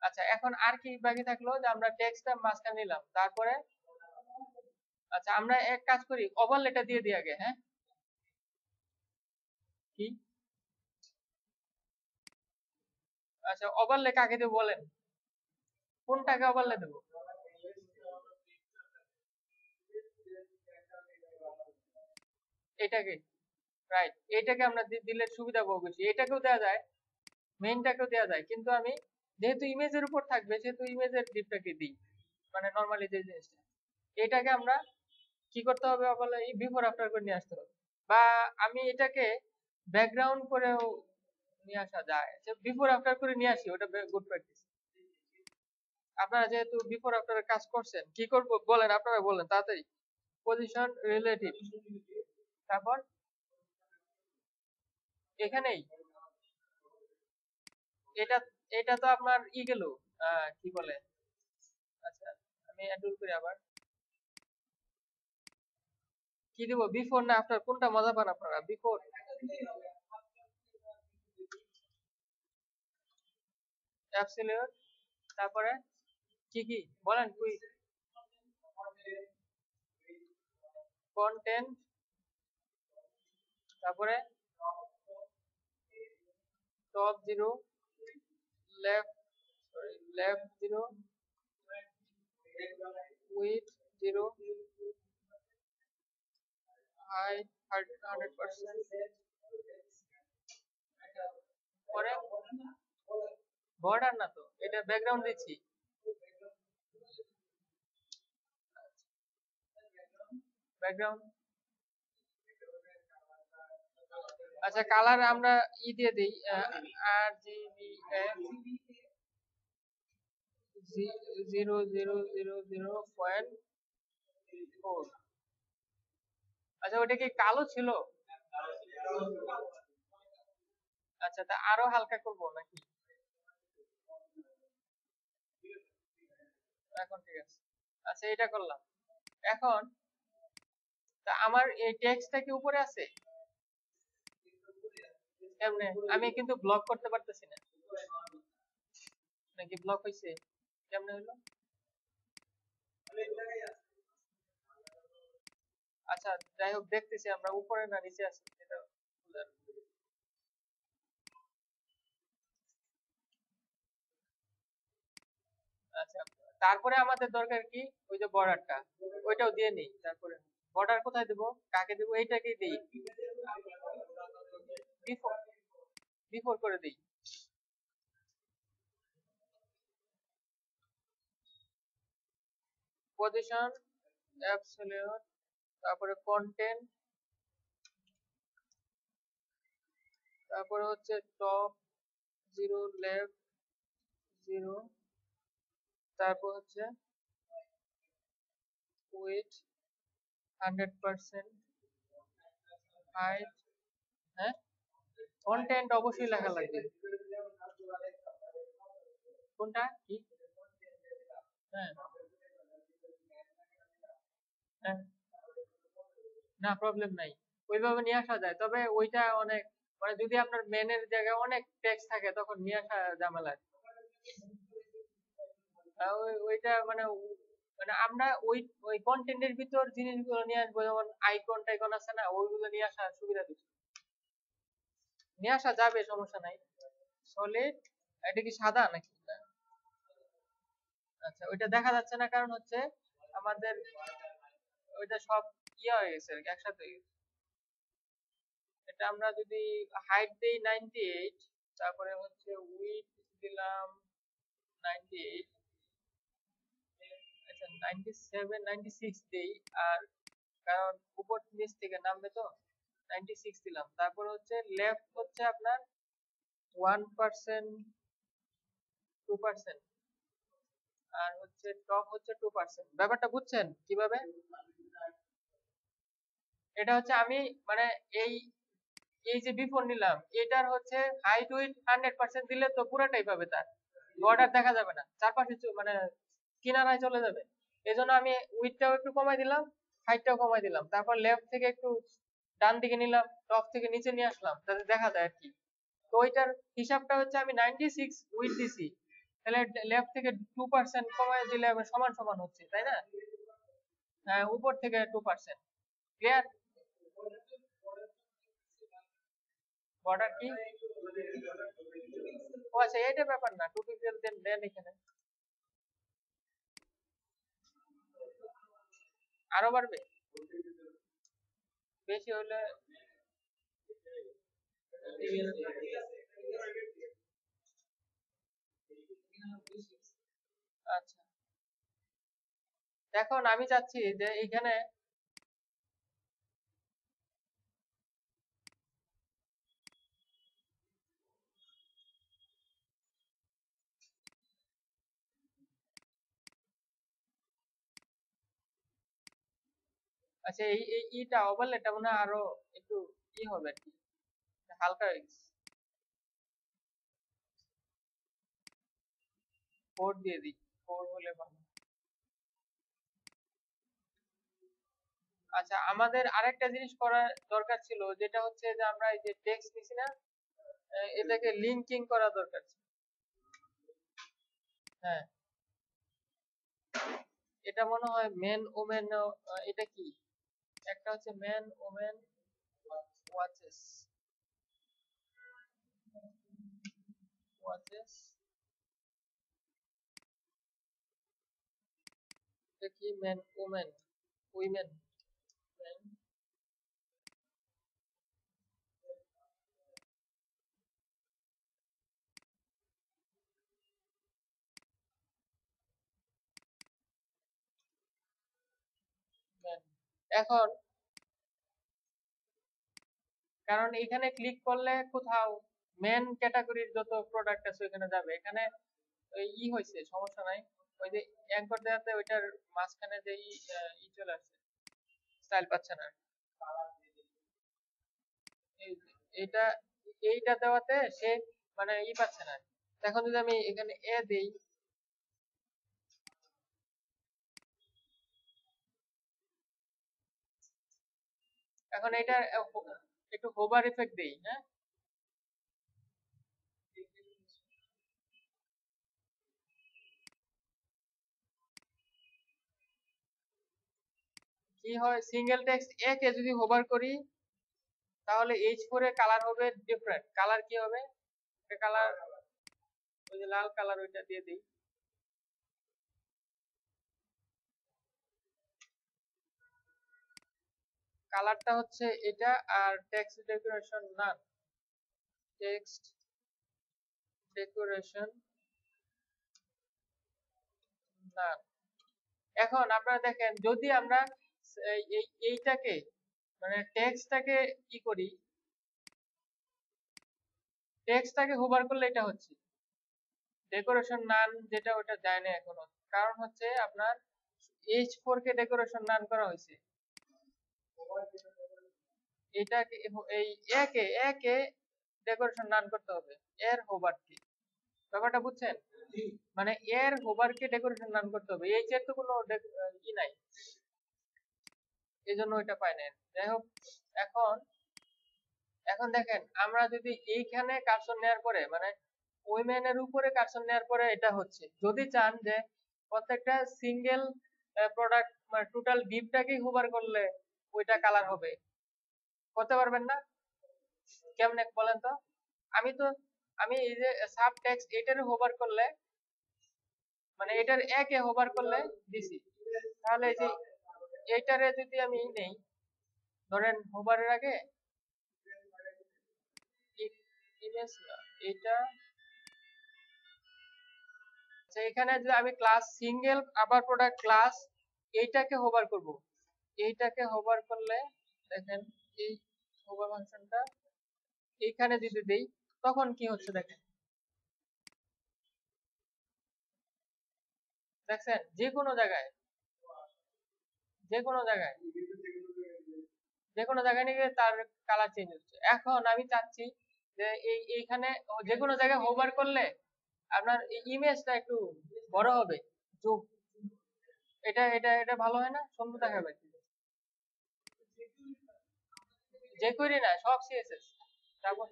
আচ্ছা এখন আর কি বাকি থাকলো, যে আমরা টেক্সটটা মাঝখানে নিলাম, তারপরে আচ্ছা আমরা এক কাজ করি, ওভারলেটা দিয়ে দিই আগে, হ্যাঁ? কি? আচ্ছা ওভারলে কাকে দেবো বলেন, কোনটাকে ওভারলে দেবো? এটাকে, রাইট, এটাকে আমরা দিলে সুবিধা পাবো বেশি। এটাকেও দেওয়া যায়, মেইনটাকেও দেওয়া যায়, কিন্তু আমি যেহেতু ইমেজের উপর থাকবে সেহেতু ইমেজের ডিপটাকে দিই, মানে নরমালি যে জিনিসটা। এটাকে আমরা কি করতে হবে, বলে বিফোর আফটার করে নিয়ে আসতে হবে, বা আমি এটাকে ব্যাকগ্রাউন্ড করেও নিয়ে আসা যায়, যে বিফোর আফটার করে নিয়ে আসি, ওটা গুড প্র্যাকটিস। আপনারা যেহেতু বিফোর আফটার কাজ করছেন, কি করব বলেন, আপনারা বলেন তাড়াতাড়ি। পজিশন রিলেটিভ, তারপর এখানেই এটা এটা তো আপনার গেল, কি বলে, আচ্ছা আমি অ্যাডুল করি আবার, কি দিব, বিফোর না আফটার, কোনটা মজা পান আপনারা, বিফোর অ্যাবসলিউট, তারপরে কি কি বলেন, কুইক কন্টেন্ট, তারপরে top zero, left, sorry left zero, with zero, height 100%, পরে বর্ডার না তো, এটা ব্যাকগ্রাউন্ড দিচ্ছি, ব্যাকগ্রাউন্ড। আচ্ছা কালার আমরা দিয়ে দিই, আর জিবি 0000.4। আচ্ছা ওটা কি কালো ছিল? আচ্ছা তা আরো হালকা করব নাকি? এখন ঠিক আছে। আচ্ছা এটা করলাম। এখন তা আমার এই টেক্সটটা কি উপরে আছে? কেমনে? আমি কিন্তু ব্লক করতে পারতেছি না, নাকি ব্লক হইছে? কেমনে হইলো? আচ্ছা আচ্ছা যাই হোক দেখতেছি আমরা উপরে না নিচে আছি এটা। আচ্ছা তারপরে আমাদের দরকার কি ওই যে বর্ডারটা, ওইটাও দিয়ে নেই। তারপরে বর্ডার কোথায় দেব, কাকে দেব, এইটাকেই দেই বিফোর, বিফোর করে দেই। পজিশন অ্যাবসলিউট, তারপরে কন্টেন্ট, তারপরে হচ্ছে টপ 0 লেফট 0, তারপর হচ্ছে উইথ 100%, হাইট, হ্যাঁ কন্টেন্ট অবশ্যই লেখা লাগবে। কোনটা কি? হ্যাঁ হ্যাঁ, না প্রবলেম নাই, ওইভাবে নিয়ে আসা যায়। তবে ওইটা অনেক মানে যদি আপনার মেনের জায়গায় অনেক টেক্সট থাকে তখন নিয়ে আসা ঝামেলা। ওইটা মানে মানে আমরা ওই ওই কন্টেন্টের ভিতর জিনিসগুলো নিয়ে আসবো, যেমন আইকন টাইকন আছে না, ওইগুলো নিয়ে আসার সুবিধা দিচ্ছে। নিয়ে আসা যাবে, সমস্যা নাই। সলিড, এটা কি সাদা নাকি? আচ্ছা ওইটা দেখা যাচ্ছে না কারণ হচ্ছে আমাদের ওইটা সব ইয়ে হয়ে গেছে আর কি, একসাথে হয়ে গেছে। এটা আমরা যদি হাইট দেই 98, তারপরে হচ্ছে উইডথ দিলাম 98, আচ্ছা 97 96 দেই, আর কারণ উপর নিচ থেকে নামবে তো 96 দিলাম। তারপর হচ্ছে লেফট হচ্ছে আপনার 1% 2%, আর হচ্ছে টপ হচ্ছে 2%। ব্যাপারটা বুঝছেন কিভাবে? এটা হচ্ছে আমি মানে এই এই যে বিফোর নিলাম এটার হচ্ছে হাইট উইথ 100% দিলে তো পুরাটাই পাবে, তার বর্ডার দেখা যাবে না, চারপাশে মানে কিনারায় চলে যাবে। এজন্য আমি উইথটাও একটু কমাই দিলাম, হাইটটাও কমাই দিলাম, তারপর লেফট থেকে একটু ডান দিকে নিলাম, টপ থেকে নিচে নিয়ে আসলাম যাতে দেখা যায় আর কি। তো ওইটার হিসাবটা হচ্ছে আমি 96 উইথ দিছি, তাহলে লেফট থেকে 2% কমাই দিলে সমান সমান হচ্ছে, তাই না? হ্যাঁ উপর থেকে 2%। ক্লিয়ার? বর্ডার কি? ও আচ্ছা এটা ব্যাপার না, 2 পিক্সেল দেন এখানে। আরো বাড়বে, বেশি হলে আচ্ছা। এখন আমি চাচ্ছি যে এখানে আচ্ছা এই এই ইটা ওভারলেটা মনে হয় আরো একটু ই হবে আর কি, হালকা হয়ে গেছে। 4 দিয়ে দিই, 4 হলে ভালো। আচ্ছা আমাদের আরেকটা জিনিস করা দরকার ছিল, যেটা হচ্ছে যে আমরা এই যে টেক্সট নিছি না, এটাকে লিঙ্কিং করা দরকার ছিল। হ্যাঁ এটা মনে হয় মেন ওমেন, এটা কি, একটা হচ্ছে মেন ওমেন ওয়াচেস, ওয়াচেস এটা কি men women women, men men. এখন কারণ এখানে ক্লিক করলে কোথাও মেন ক্যাটাগরির যত প্রোডাক্ট আছে ওখানে যাবে, এখানে ওই ই হয়েছে সমস্যা নাই, ওই যে অ্যাঙ্কর দেওয়াতে ওইটার মাঝখানে যে ই চলে আসছে, স্টাইল পাচ্ছে না। এইটা এইটা দেওয়াতে সে মানে ই পাচ্ছে না। এখন যদি আমি এখানে এ দেই, এখন এটা একটু হোভার ইফেক্ট দেই, হ্যাঁ কি হয়, সিঙ্গেল টেক্সট এ কে যদি হোভার করি তাহলে H4 এর কালার হবে ডিফারেন্ট। কালার কি হবে, কালার ওই যে লাল কালার ওইটা দিয়ে দিই। কালারটা হচ্ছে এটা, আর টেক্সট ডেকোরেশন না, টেক্সট ডেকোরেশন না। এখন আপনারা দেখেন, যদি আমরা এইটাকে মানে টেক্সটটাকে কি করি, টেক্সটটাকে হোভার করলে এটা হচ্ছে ডেকোরেশন নান, যেটা ওটা যায় না এখনো। কারণ হচ্ছে আপনার H4 কে ডেকোরেশন নান করা হয়েছে, এটাকে এই একে একে ডেকোরেশন নান করতে হবে এর হোভারকে। ব্যাপারটা বুঝছেন? মানে এর হোভারকে ডেকোরেশন নান করতে হবে, এইচ এর তো কোনো ই নাই, এই জন্য ওইটা পাই না। যাই হোক, এখন এখন দেখেন, আমরা যদি এইখানে কার্সর নেওয়ার পরে মানে ওইম্যানের উপরে কার্সর নেওয়ার পরে এটা হচ্ছে, যদি চান যে প্রত্যেকটা সিঙ্গেল প্রোডাক্ট মানে টোটাল ডিপটাকেই হোভার করলে ওইটা কালার হবে, করতে পারবেন না? কেমনে বলেন তো? আমি এই যে সাব টেক্সট এটারে হোভার করলে মানে এটার একে হোভার করলে দিছি, তাহলে এই যে এইটারে যদি আমি নেই, ধরেন হোভারের আগে ইমেজ না এটা, আচ্ছা এখানে যদি আমি ক্লাস সিঙ্গেল আবার প্রোডাক্ট ক্লাস এইটাকে হোভার করব, এইটাকে হোভার করলে দেখেন এই হোভার ফাংশনটা এইখানে যদি দেই তখন কি হচ্ছে দেখেন, দেখছেন যে কোনো জায়গায় যে কোনো জায়গায় যে কোনো জায়গায় নিয়ে গেলে তার কালার চেঞ্জ হচ্ছে। এখন আমি চাচ্ছি যে এইখানে যে কোনো জায়গায় হোভার করলে আপনার ইমেজটা একটু বড় হবে, জুম, এটা এটা এটা ভালো হয় না, সুন্দর দেখাবে। যে করি না সব সিএসএস, তারপর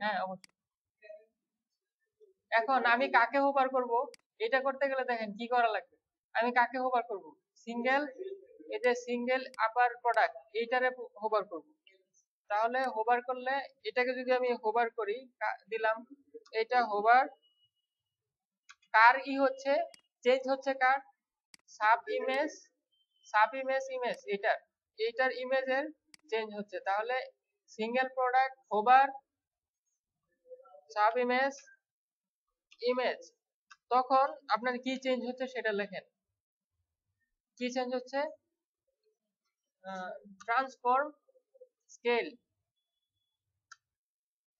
হ্যাঁ অবশ্যই। এখন আমি কাকে হোভার করব, এটা করতে গেলে দেখেন কি করা লাগবে, আমি কাকে হোভার করব, সিঙ্গেল, এই যে সিঙ্গেল আপার প্রোডাক্ট এইটারে হোভার করব। তাহলে হোভার করলে এটাকে যদি আমি হোভার করি দিলাম, এটা হোভার কার ই হচ্ছে চেঞ্জ হচ্ছে কার sub image, sub image image এটার এইটার ইমেজের চেঞ্জ হচ্ছে। তাহলে single product hover sub image image, তখন আপনার কি চেঞ্জ হচ্ছে সেটা লেখেন, কি চেঞ্জ হচ্ছে, ট্রান্সফর্ম স্কেল,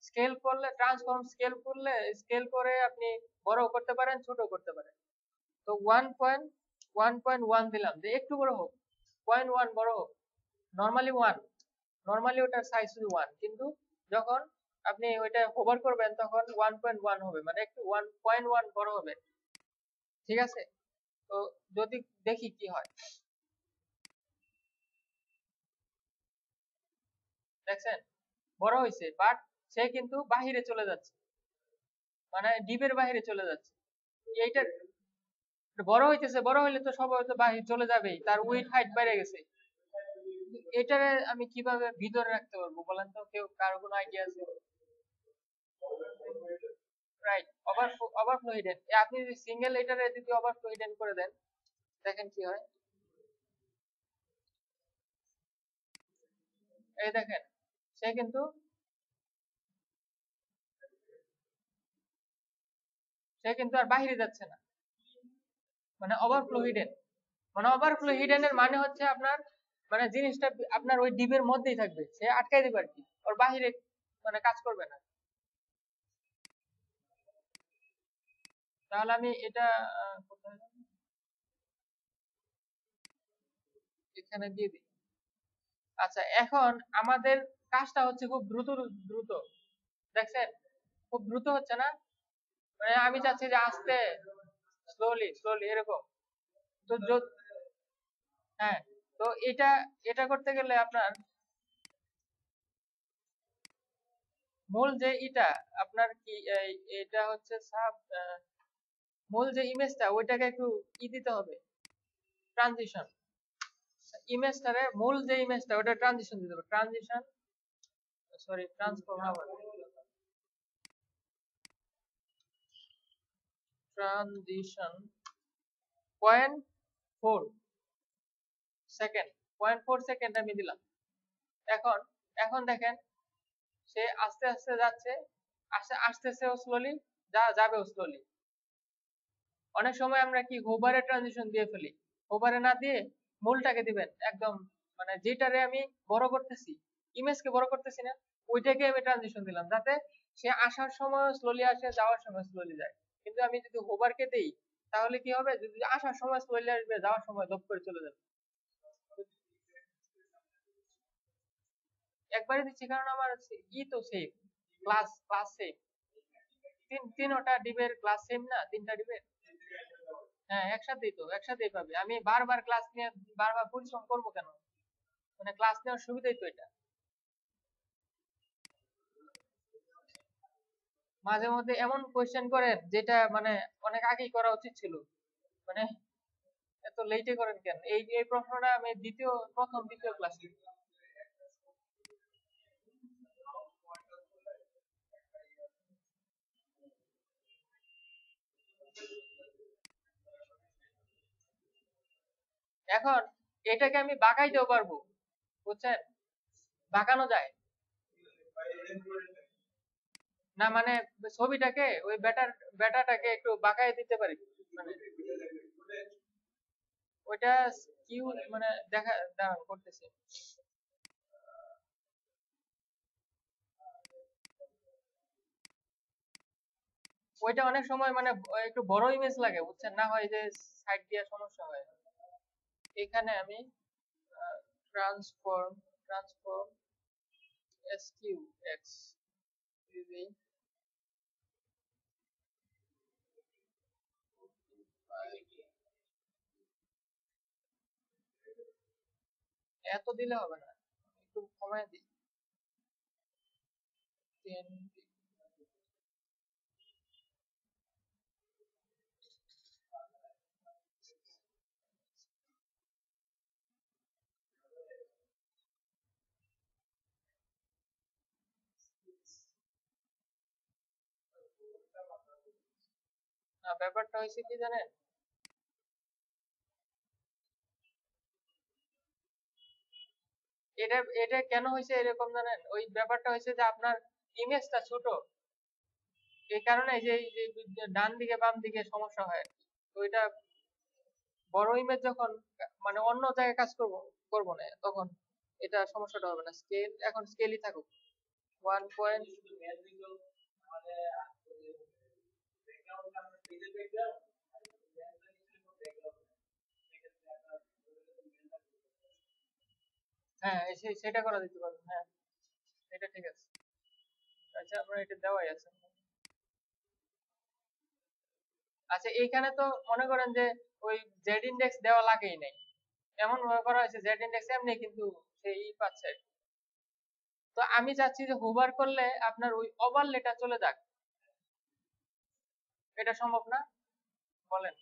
স্কেল করলে ট্রান্সফর্ম স্কেল করলে স্কেল করে আপনি বড় করতে পারেন ছোট করতে পারেন। তো 1.1 দিলাম যে একটু বড় হোক, 0.1 বড় হোক, নরমালি 1, নরমালি ওটার সাইজ শুধু 1, কিন্তু যখন আপনি ওইটা হোভার করবেন তখন 1.1 হবে, মানে একটু 1.1 বড় হবে, ঠিক আছে? তো যদি দেখি কি হয়, দেখছেন বড় হয়েছে, বাট সে কিন্তু বাহিরে চলে যাচ্ছে, মানে ডিপের বাহিরে চলে যাচ্ছে। এইটা বড় হইতেছে, বড় হইলে তো সবাই তো বাহির চলে যাবেই, তার উইড হাইট বেড়ে গেছে। এটারে আমি কিভাবে ভিতরে রাখতে পারবো বলেন তো, কেউ কারো কোনো আইডিয়া আছে? Right, overflow hidden. আপনি যদি সিঙ্গেল এটারে যদি ওভারফ্লো হিডেন করে দেন দেখেন কি হয়, এই দেখেন সে কিন্তু আর বাহিরে যাচ্ছে না, মানে ওভারফ্লো হিডেন। মানে ওভারফ্লো হিডেনের মানে হচ্ছে আপনার মানে জিনিসটা আপনার ওই ডিপের মধ্যেই থাকবে, সে আটকাই দিবে আর কি, ওর বাহিরে মানে কাজ করবে না। তাহলে আমি এটা কোথায় এখানে দিয়ে দিই। আচ্ছা এখন আমাদের কাজটা হচ্ছে খুব দ্রুত দ্রুত, দেখছেন খুব দ্রুত হচ্ছে না, মানে আমি চাচ্ছি যে আস্তে স্লোলি স্লোলি এরকম। তো হ্যাঁ, তো এটা এটা করতে গেলে আপনার মূল যে এটা আপনার কি এটা হচ্ছে সাব মূল যে ইমেজটা ওইটাকে একটু ই দিতে হবে, ট্রানজিশন, ইমেজটারে মূল যে ইমেজটা ওটা ট্রানজিশন দিতে হবে, ট্রান্সফর্ম হবে, ট্রানজিশন 0.4 সেকেন্ড, 0.4 সেকেন্ড আমি দিলাম। এখন এখন দেখেন সে আস্তে আস্তে যাচ্ছে, আসতেছেও স্লোলি, যাবেও স্লোলি। অনেক সময় আমরা কি হোভারে ট্রানজিশন দিয়ে ফেলি, হোভারে না দিয়ে মূলটাকে দিবেন একদম, মানে যেটারে আমি বড় করতেছি, ইমেজকে বড় করতেছি না, ওইটাকে আমি ট্রানজিশন দিলাম যাতে সে আসার সময় স্লোলি আসে, যাওয়ার সময় স্লোলি যায়। কিন্তু আমি যদি হোভারকে দেই তাহলে কি হবে, যদি আসার সময় স্লোলি আসবে, যাওয়ার সময় দপ করে চলে যাবে। একবারে দিচ্ছি কারণ আমার ই তো সেম, ক্লাস সেম, তিনটা ডিবের ক্লাস সেম না, তিনটা ডিবের। হ্যাঁ একসাথেই পাবে। আমি বারবার ক্লাস নিয়ে বারবার পরিশ্রম করবো কেন, মানে ক্লাস নেওয়ার সুবিধাই তো এটা। মাঝে মধ্যে এমন কোয়েশ্চেন করেন যেটা মানে অনেক আগেই করা উচিত ছিল, মানে এত লেটে করেন কেন? এই এই প্রশ্নটা আমি দ্বিতীয় ক্লাসে। এখন এটাকে আমি বাঁকাইতেও পারবো, বুঝছেন, বাঁকানো যায় না, মানে ছবিটাকে ওই ব্যাটাটাকে একটু বাঁকাই দিতে পারি, মানে ওইটা কিউ, মানে দাঁড়ান করতেছি। ওইটা অনেক সময় মানে একটু বড় ইমেজ লাগে, বুঝছেন, না হয় যে সাইড দিয়ে সমস্যা হয়। এখানে আমি ট্রান্সফর্ম এসকিউ এক্স দিদি, এত দিলে হবে না, একটু কমায় দিই, 10। ব্যাপারটা হয়েছে কি জানেন, এটা এটা কেন হয়েছে এরকম জানেন, ওই ব্যাপারটা হয়েছে যে আপনার ইমেজটা ছোট, এই কারণে এই যে ডান দিকে বাম দিকে সমস্যা হয় আর কি। তো এটা বড় ইমেজ যখন মানে অন্য জায়গায় কাজ করবো না, তখন এটা সমস্যাটা হবে না। এখন স্কেলই থাকুক 1 হ্যাঁ সেটা করা যেতে পারে, হ্যাঁ এটা ঠিক আছে। আচ্ছা আপনার এটা দেওয়াই আছে। আচ্ছা এইখানে তো মনে করেন যে ওই জেড ইন্ডেক্স দেওয়া লাগেই নাই, এমন ভাবে করা হয়েছে জেড ইন্ডেক্স এমনি কিন্তু সেই পাচ্ছে। তো আমি চাচ্ছি যে হোভার করলে আপনার ওই ওভারলেটা চলে যাক, এটা সম্ভব না? বলেন।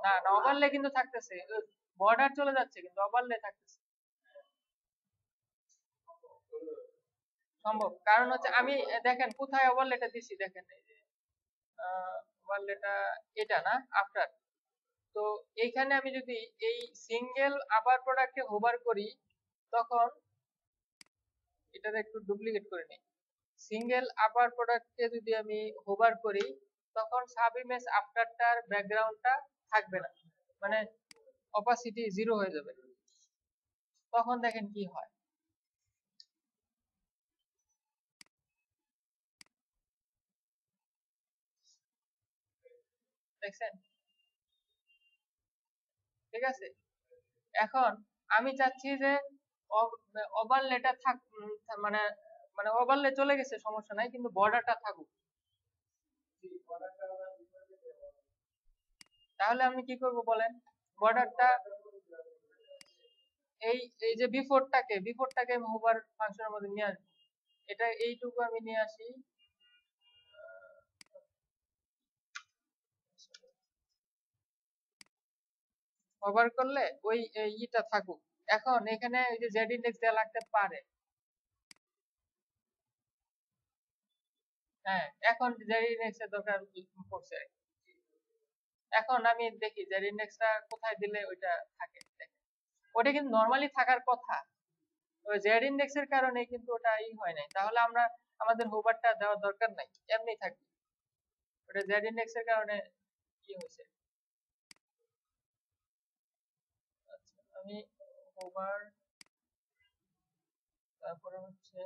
না না, ওভারলে কিন্তু থাকতেছে, বর্ডার চলে যাচ্ছে কিন্তু ওভারলে থাকতেছে। সম্ভব, কারণ হচ্ছে আমি দেখেন কোথায় ওভারলেটা দিছি, দেখেন এই যে ওভারলেটা, এটা না আফটার। তো এইখানে আমি যদি এই সিঙ্গেল আবার প্রোডাক্টে হোভার করি, তখন এটার একটু ডুপ্লিকেট করে নিই। সিঙ্গেল আপার প্রোডাক্টকে যদি আমি হোভার করি, তখন সাব ইমেজ আফটারটার ব্যাকগ্রাউন্ডটা থাকবে না, মানে অপাসিটি 0 হয়ে যাবে। তখন দেখেন কি হয়, দেখছেন? ঠিক আছে, এখন আমি চাচ্ছি যে ওভারলেটা মানে মানে ওভারলে চলে গেছে সমস্যা নাই, কিন্তু বর্ডারটা থাকুক। তাহলে আমি কি করব বলেন, বর্ডারটা এই এই যে বিফোরটাকে আমি হোভার ফাংশনের মধ্যে নিয়ে আসবো, এটা এইটুকু আমি নিয়ে আসি। কভার করলে ওই ইটা থাকুক। এখন এখানে ওই যে জেড ইন্ডেক্স দেওয়া লাগতে পারে। হ্যাঁ, এখন জেড ইন্ডেক্স এর দরকার পড়ছে। এখন আমি দেখি জেড ইন্ডেক্সটা কোথায় দিলে ওইটা থাকে। ওটা কিন্তু নরমালি থাকার কথা, ওই জেড ইন্ডেক্স এর কারণে কিন্তু ওটা হয় নাই। তাহলে আমরা আমাদের হোভারটা দেওয়ার দরকার নাই, এমনি থাকবে। ওটা জেড ইন্ডেক্স এর কারণে কি হয়েছে। আচ্ছা, আমি হোভার, তারপরে হচ্ছে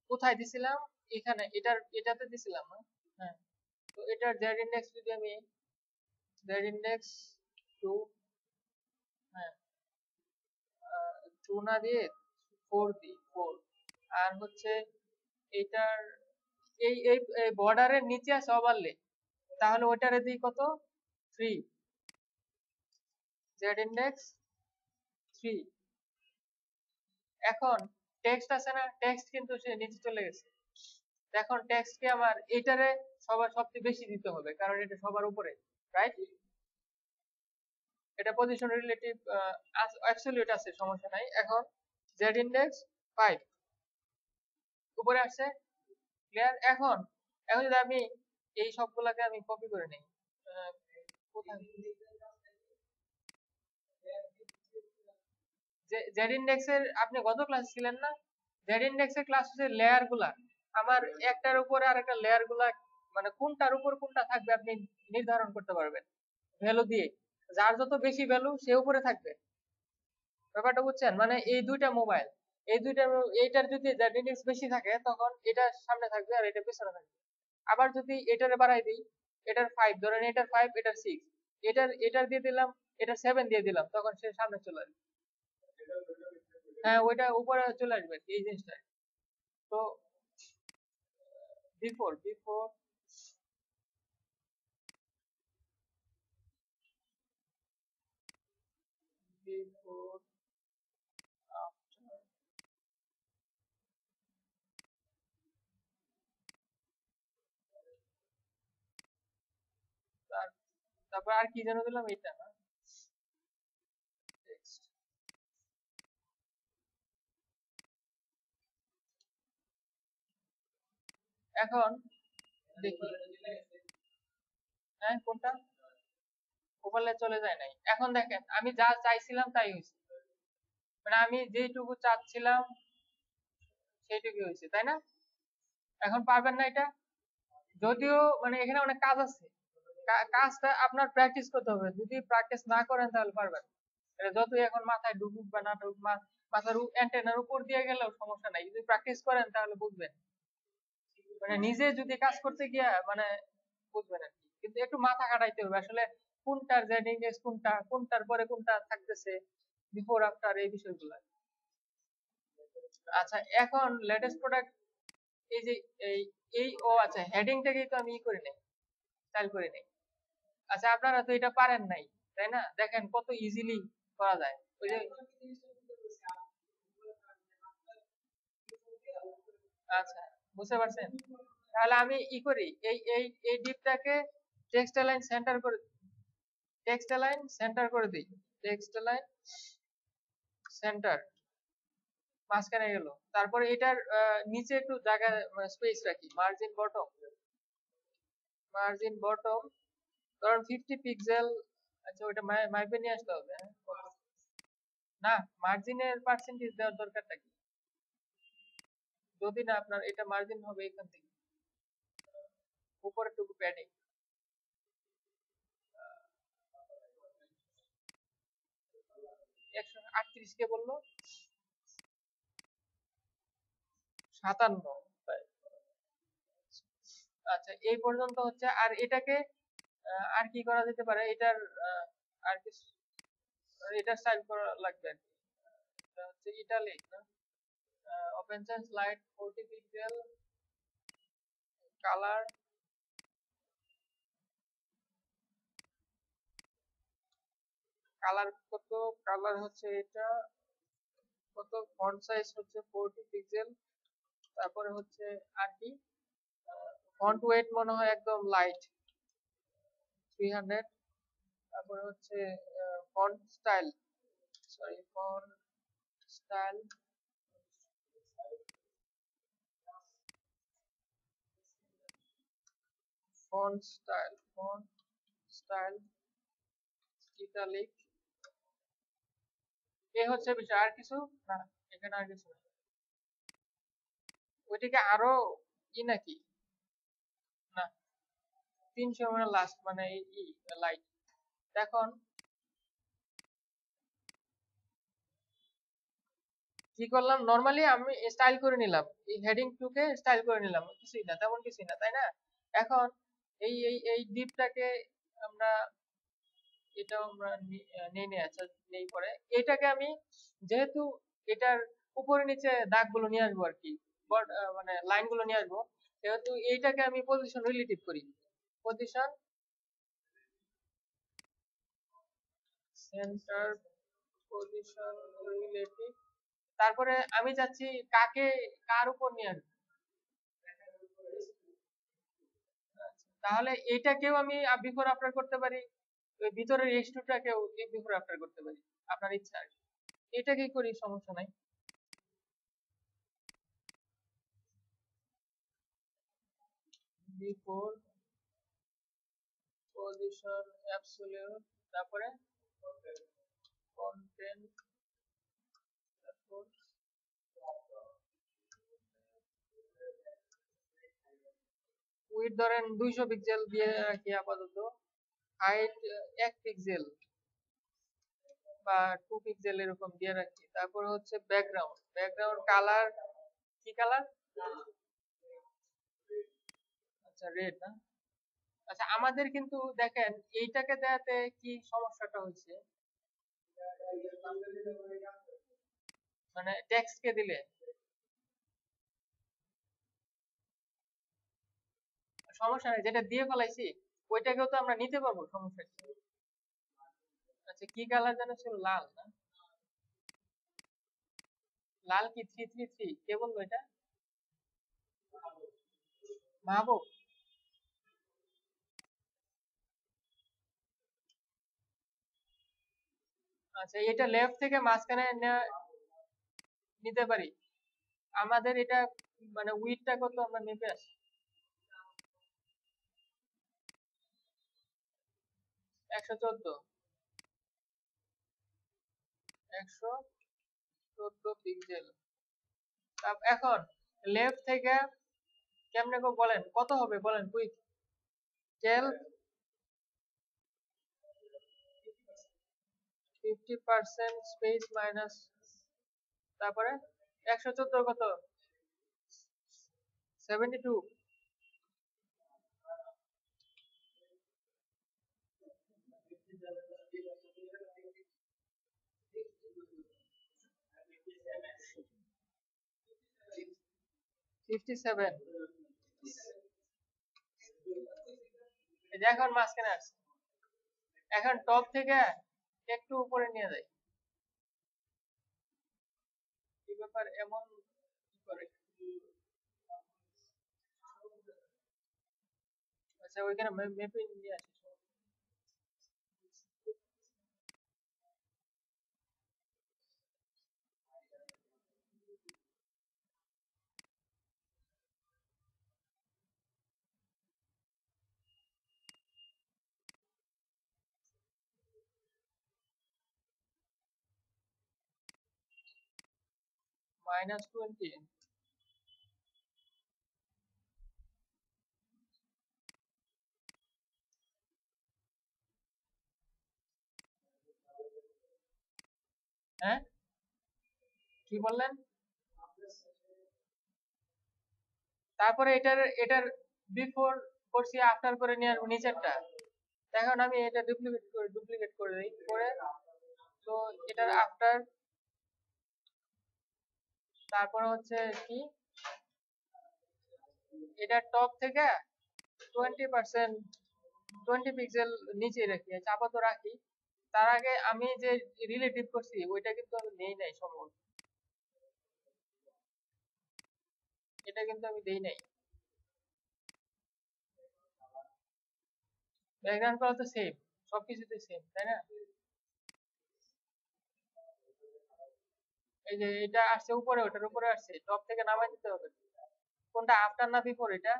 কোথায় দিছিলাম, এখানে এটাতে দিছিলাম না। হ্যাঁ, তো এটার জেড ইন্ডেক্স যদি আমি জেড ইন্ডেক্স টু, হ্যাঁ, টু না দিয়ে 4 দিই, 4। আর হচ্ছে এটার এই বর্ডারের নিচে আছে ওভারলে, তাহলে ওইটারে দিই কত, 3, জেড ইন্ডেক্স 3। এখন টেক্সট আছে না, টেক্সট কিন্তু সে নিচে চলে গেছে। এখন টেক্সটকে আমার এটারে সবার সবচেয়ে বেশি দিতে হবে, কারণ এটা সবার উপরে, রাইট? এটা পজিশন রিলেটিভ অ্যাবসলিউট আছে, সমস্যা নাই। এখন জেড ইন্ডেক্স 5 উপরে আসছে, ক্লিয়ার। এখন এখন যদি আমি এই সবগুলাকে আমি কপি করে নেই, কোথায় জেড ইন্ডেক্স এর, আপনি গত ক্লাসে ছিলেন না? জেড ইন্ডেক্স এর ক্লাস হচ্ছে লেয়ার গুলা। আমার একটার উপরে আরেকটা লেয়ার গুলা, মানে কোনটার উপর কোনটা থাকবে আপনি নির্ধারণ করতে পারবেন ভ্যালু দিয়ে। যার যত বেশি ভ্যালু সে উপরে থাকবে। ব্যাপারটা বুঝছেন? মানে এই দুইটা মোবাইল, এই দুইটা, এইটার যদি জেড ইন্ডেক্স বেশি থাকে তখন এটা সামনে থাকবে আর এটা পিছনে থাকবে। আবার যদি এটারে বাড়াই দিই, এটার 5 ধরেন, এটার 5, এটার 6, এটার দিয়ে দিলাম, এটার 7 দিয়ে দিলাম, তখন সে সামনে চলে আসবে। হ্যাঁ, ওইটা উপরে চলে আসবে এই জিনিসটা। তো বিফোর বিফোর বিফোর আফটার, তারপর আর কি যেন দিলাম, এটা না, টেক্সট। এখন দেখি, হ্যাঁ কোনটা ওভারলে চলে যায় নাই। এখন দেখেন আমি যা চাইছিলাম তাই হয়েছে, মানে আমি যেটুকু চাচ্ছিলাম সেইটুকুই হয়েছে, তাই না? এখন পারবেন না এটা, যদিও মানে এখানে অনেক কাজ আছে। কাজটা আপনার প্র্যাকটিস করতে হবে, যদি প্র্যাকটিস না করেন তাহলে পারবেন না। এটা যতই এখন মাথায় ঢুকুক বা না ঢুকুক, মাথার অ্যান্টেনার উপর দিয়ে গেলেও সমস্যা নাই, যদি প্র্যাকটিস করেন তাহলে বুঝবেন। মানে নিজে যদি কাজ করতে গিয়া মানে বুঝবেন আর কি, কিন্তু একটু মাথা খাটাইতে হবে আসলে কোনটার জেড ইন্ডেক্স কোনটা, কোনটার পরে কোনটা থাকতেছে, বিফোর আফটার, এই বিষয়গুলো। আচ্ছা, এখন লেটেস্ট প্রোডাক্ট, এই যে এই এই ও আচ্ছা, হেডিংটাকেই তো আমি ই করে নেই, স্টাইল করে নেই। আচ্ছা, আপনারা তো এটা পারেন নাই, তাই না? দেখেন কত ইজিলি করা যায়। ওই যে, আচ্ছা, বুঝতে পারছেন? তাহলে আমি ই করি, এই ডিপটাকে টেক্সট লাইন সেন্টার করে, টেক্সট লাইন সেন্টার করে দিই, টেক্সট লাইন সেন্টার মাঝখানে গেল। তারপরে এটার নিচে একটু জায়গা স্পেস রাখি, মার্জিন বটম, মার্জিন বটম ধরুন 50 পিক্সেল। আচ্ছা, ওইটা মাইপে নিয়ে আসতে হবে, হ্যাঁ? না, মার্জিনের পার্সেন্টেজ দেওয়ার দরকারটা কি, যদি না আপনার এটা মার্জিন হবে এখান থেকে উপরের টুকু প্যাডিং, 138 কে বললো, 57। আচ্ছা, এই পর্যন্ত হচ্ছে। আর এটাকে আর কি করা যেতে পারে, এটার আর কি, এটা স্টাইল করা লাগবে আর কি। এটা হচ্ছে ইটালিক না, open sense light 40 pixel, colour, colour কত, কালার হচ্ছে এটা কত, ফন্ট সাইজ হচ্ছে 40 পিক্সেল। তারপরে হচ্ছে আর কি, ফন্ট ওয়েট মনে হয় একদম লাইট, 300, তারপরে হচ্ছে font style, sorry font style, font style italic, এ হচ্ছে বিষয়। আর কিছু না, এখানে আর কিছু না। ওইটাকে আরো ই নাকি, না 300 মানে লাস্ট, মানে ই লাইট। এখন কি করলাম, নরমালি আমি স্টাইল করে নিলাম, এই হেডিং 2 কে স্টাইল করে নিলাম, কিছুই না, তেমন কিছুই না, তাই না? এখন এই ডিপটাকে আমরা, এটাও আমরা নেই নেই, আচ্ছা নেই পরে। এটাকে আমি যেহেতু এটার উপরে নিচে দাগগুলো নিয়ে আসবো আর কি, মানে লাইনগুলো নিয়ে আসবো, যেহেতু এইটাকে আমি পজিশন রিলেটিভ করি, পজিশন সেন্টার পজিশন রিলেটিভ। তারপরে আমি চাচ্ছি কাকে কার উপর নিয়ে আসবো, তাহলে এইটাকেও আমি বিফোর আফটার করতে পারি, ওই ভিতরের H2টাকেও বিফোর আফটার করতে পারি, আপনার ইচ্ছা আর কি। এটাকেই করি, সমস্যা নাই। বিফোর পজিশন অ্যাবসলিউট, তারপরে কন্টেন্ট, তারপর উইডথ ধরেন 200 পিক্সেল দিয়ে রাখি আপাতত, হাইট 1 পিক্সেল বা 2 পিক্সেল এরকম দিয়ে রাখি। তারপর হচ্ছে ব্যাকগ্রাউন্ড কালার, কি কালার? আচ্ছা রেড না। আচ্ছা আমাদের কিন্তু দেখেন এইটাকে দেখাতে কি সমস্যাটা হচ্ছে, মানে টেক্সট কে দিলে সমস্যা নেই, যেটা দিয়ে ফেলাইছি ওইটাকেও তো আমরা নিতে পারবো, সমস্যা কি? আচ্ছা কি কালার যেন ছিল, লাল না? লাল কি 333 কে বলবো এটা? মাহবুব। আচ্ছা এটা লেফট থেকে মাঝখানে নিতে পারি। আমাদের এটা মানে উইডথটা কত আমরা মেপে আসি? 114, 114 পিক্সেল। এখন লেফট থেকে কেমনে বলেন, কত হবে বলেন, কুইক। 12, 50% স্পেস মাইনাস, তারপরে 114 কত, 72, 57। এই যে এখন মাঝখানে আসছে, এখন টপ থেকে একটু উপরে নিয়ে যাই। কি ব্যাপার এমন কি করে? আচ্ছা ওইখানে মেপে নিয়ে আসি। -20, হ্যাঁ কি বললেন? তারপরে এটার বিফোর করছি, আফটার করে নিয়ে আসবো নিচেরটা। এখন আমি এটা ডুপ্লিকেট করে দিই, করে তো এটার আফটার, তারপরে হচ্ছে কি, এটা টপ থেকে 20%, 20 পিক্সেল নিচে রাখি, চাপা তো রাখি। তার আগে আমি যে রিলেটিভ করছি ওইটা কিন্তু আমি নেই নাই সম্ভবত, এটা কিন্তু আমি দেই নাই। ব্যাকগ্রাউন্ড কালার তো সেম, সবকিছুতে সেম, তাই না? এই যে এটা আসছে উপরে, ওটার উপরে আসছে, টপ থেকে নামাই দিতে হবে। কোনটা, আফটার না বিফোর এটা?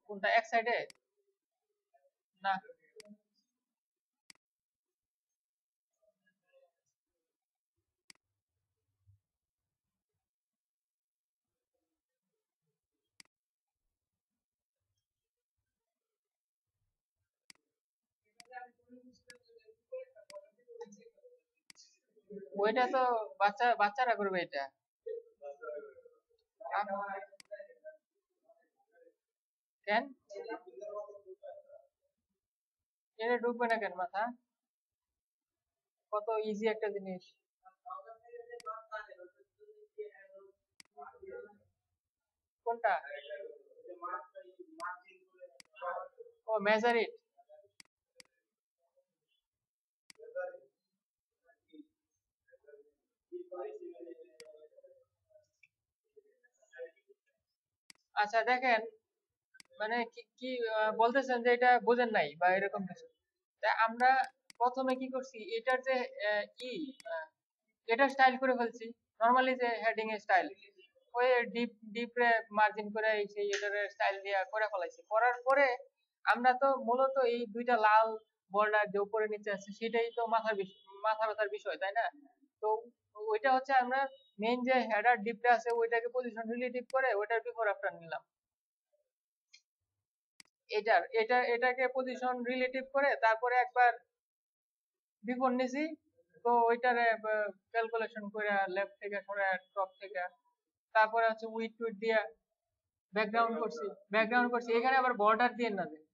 কোনটা, এক সাইডে? না, ওইটা তো বাচ্চারা করবে এটা। কেন এটা ঢুকবে না কেন মাথা? কত ইজি একটা জিনিস। কোনটা? ও মেজার ইট। আচ্ছা দেখেন, মানে কি কি বলতেছেন যে এটা বোঝেন নাই বা এরকম কিছু। তা আমরা প্রথমে কি করছি, এটার যে ই আহ, এটা স্টাইল করে ফেলছি, নরমালি যে হেডিং এর স্টাইল, ওই ডিপ ডিপ রে মার্জিন করে সেই এটার স্টাইল দিয়া করে ফেলাইছি। করার পরে আমরা তো মূলত এই দুইটা লাল বর্ডার যে উপরে নিচে আছে সেটাই তো মাথা ব্যথার বিষয়, তাই না? তো ওইটা হচ্ছে আমরা মেইন যে হেডার ডিপটা আছে ওইটাকে পজিশন রিলেটিভ করে ওইটার বিফোর আফটার নিলাম। এটাকে পজিশন রিলেটিভ করে তারপরে একবার বিফোর নিছি। তো ওইটারে ক্যালকুলেশন করে লেফট থেকে সরে টপ থেকে, তারপরে হচ্ছে উইড টুইড দিয়ে ব্যাকগ্রাউন্ড করছি। এখানে আবার বর্ডার দিয়ে না দেয়,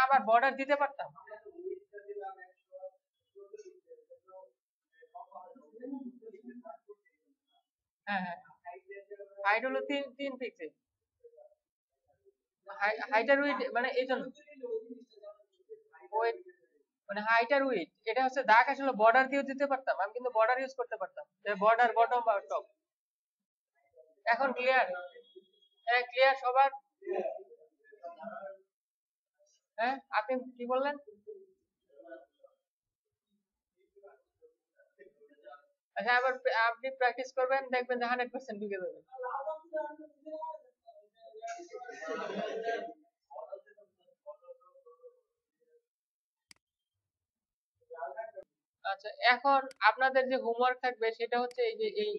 আবার বর্ডার দিতে পারতাম। হ্যাঁ হ্যাঁ, হাইট হলো তিন তিন পিক্সেল। হাইট আর উইড মানে এই জন্য ওই মানে হাইট আর উইড এটা হচ্ছে দাগ, আসলে বর্ডার দিয়েও দিতে পারতাম আমি, কিন্তু বর্ডার ইউজ করতে পারতাম, বর্ডার বটম বা টপ। এখন ক্লিয়ার? হ্যাঁ ক্লিয়ার সবার? হ্যাঁ আপনি কি বললেন? আচ্ছা আবার আপনি প্র্যাকটিস করবেন, দেখবেন যে 100% ঢুকে যাবে। আচ্ছা এখন আপনাদের যে হোমওয়ার্ক থাকবে সেটা হচ্ছে এই যে এই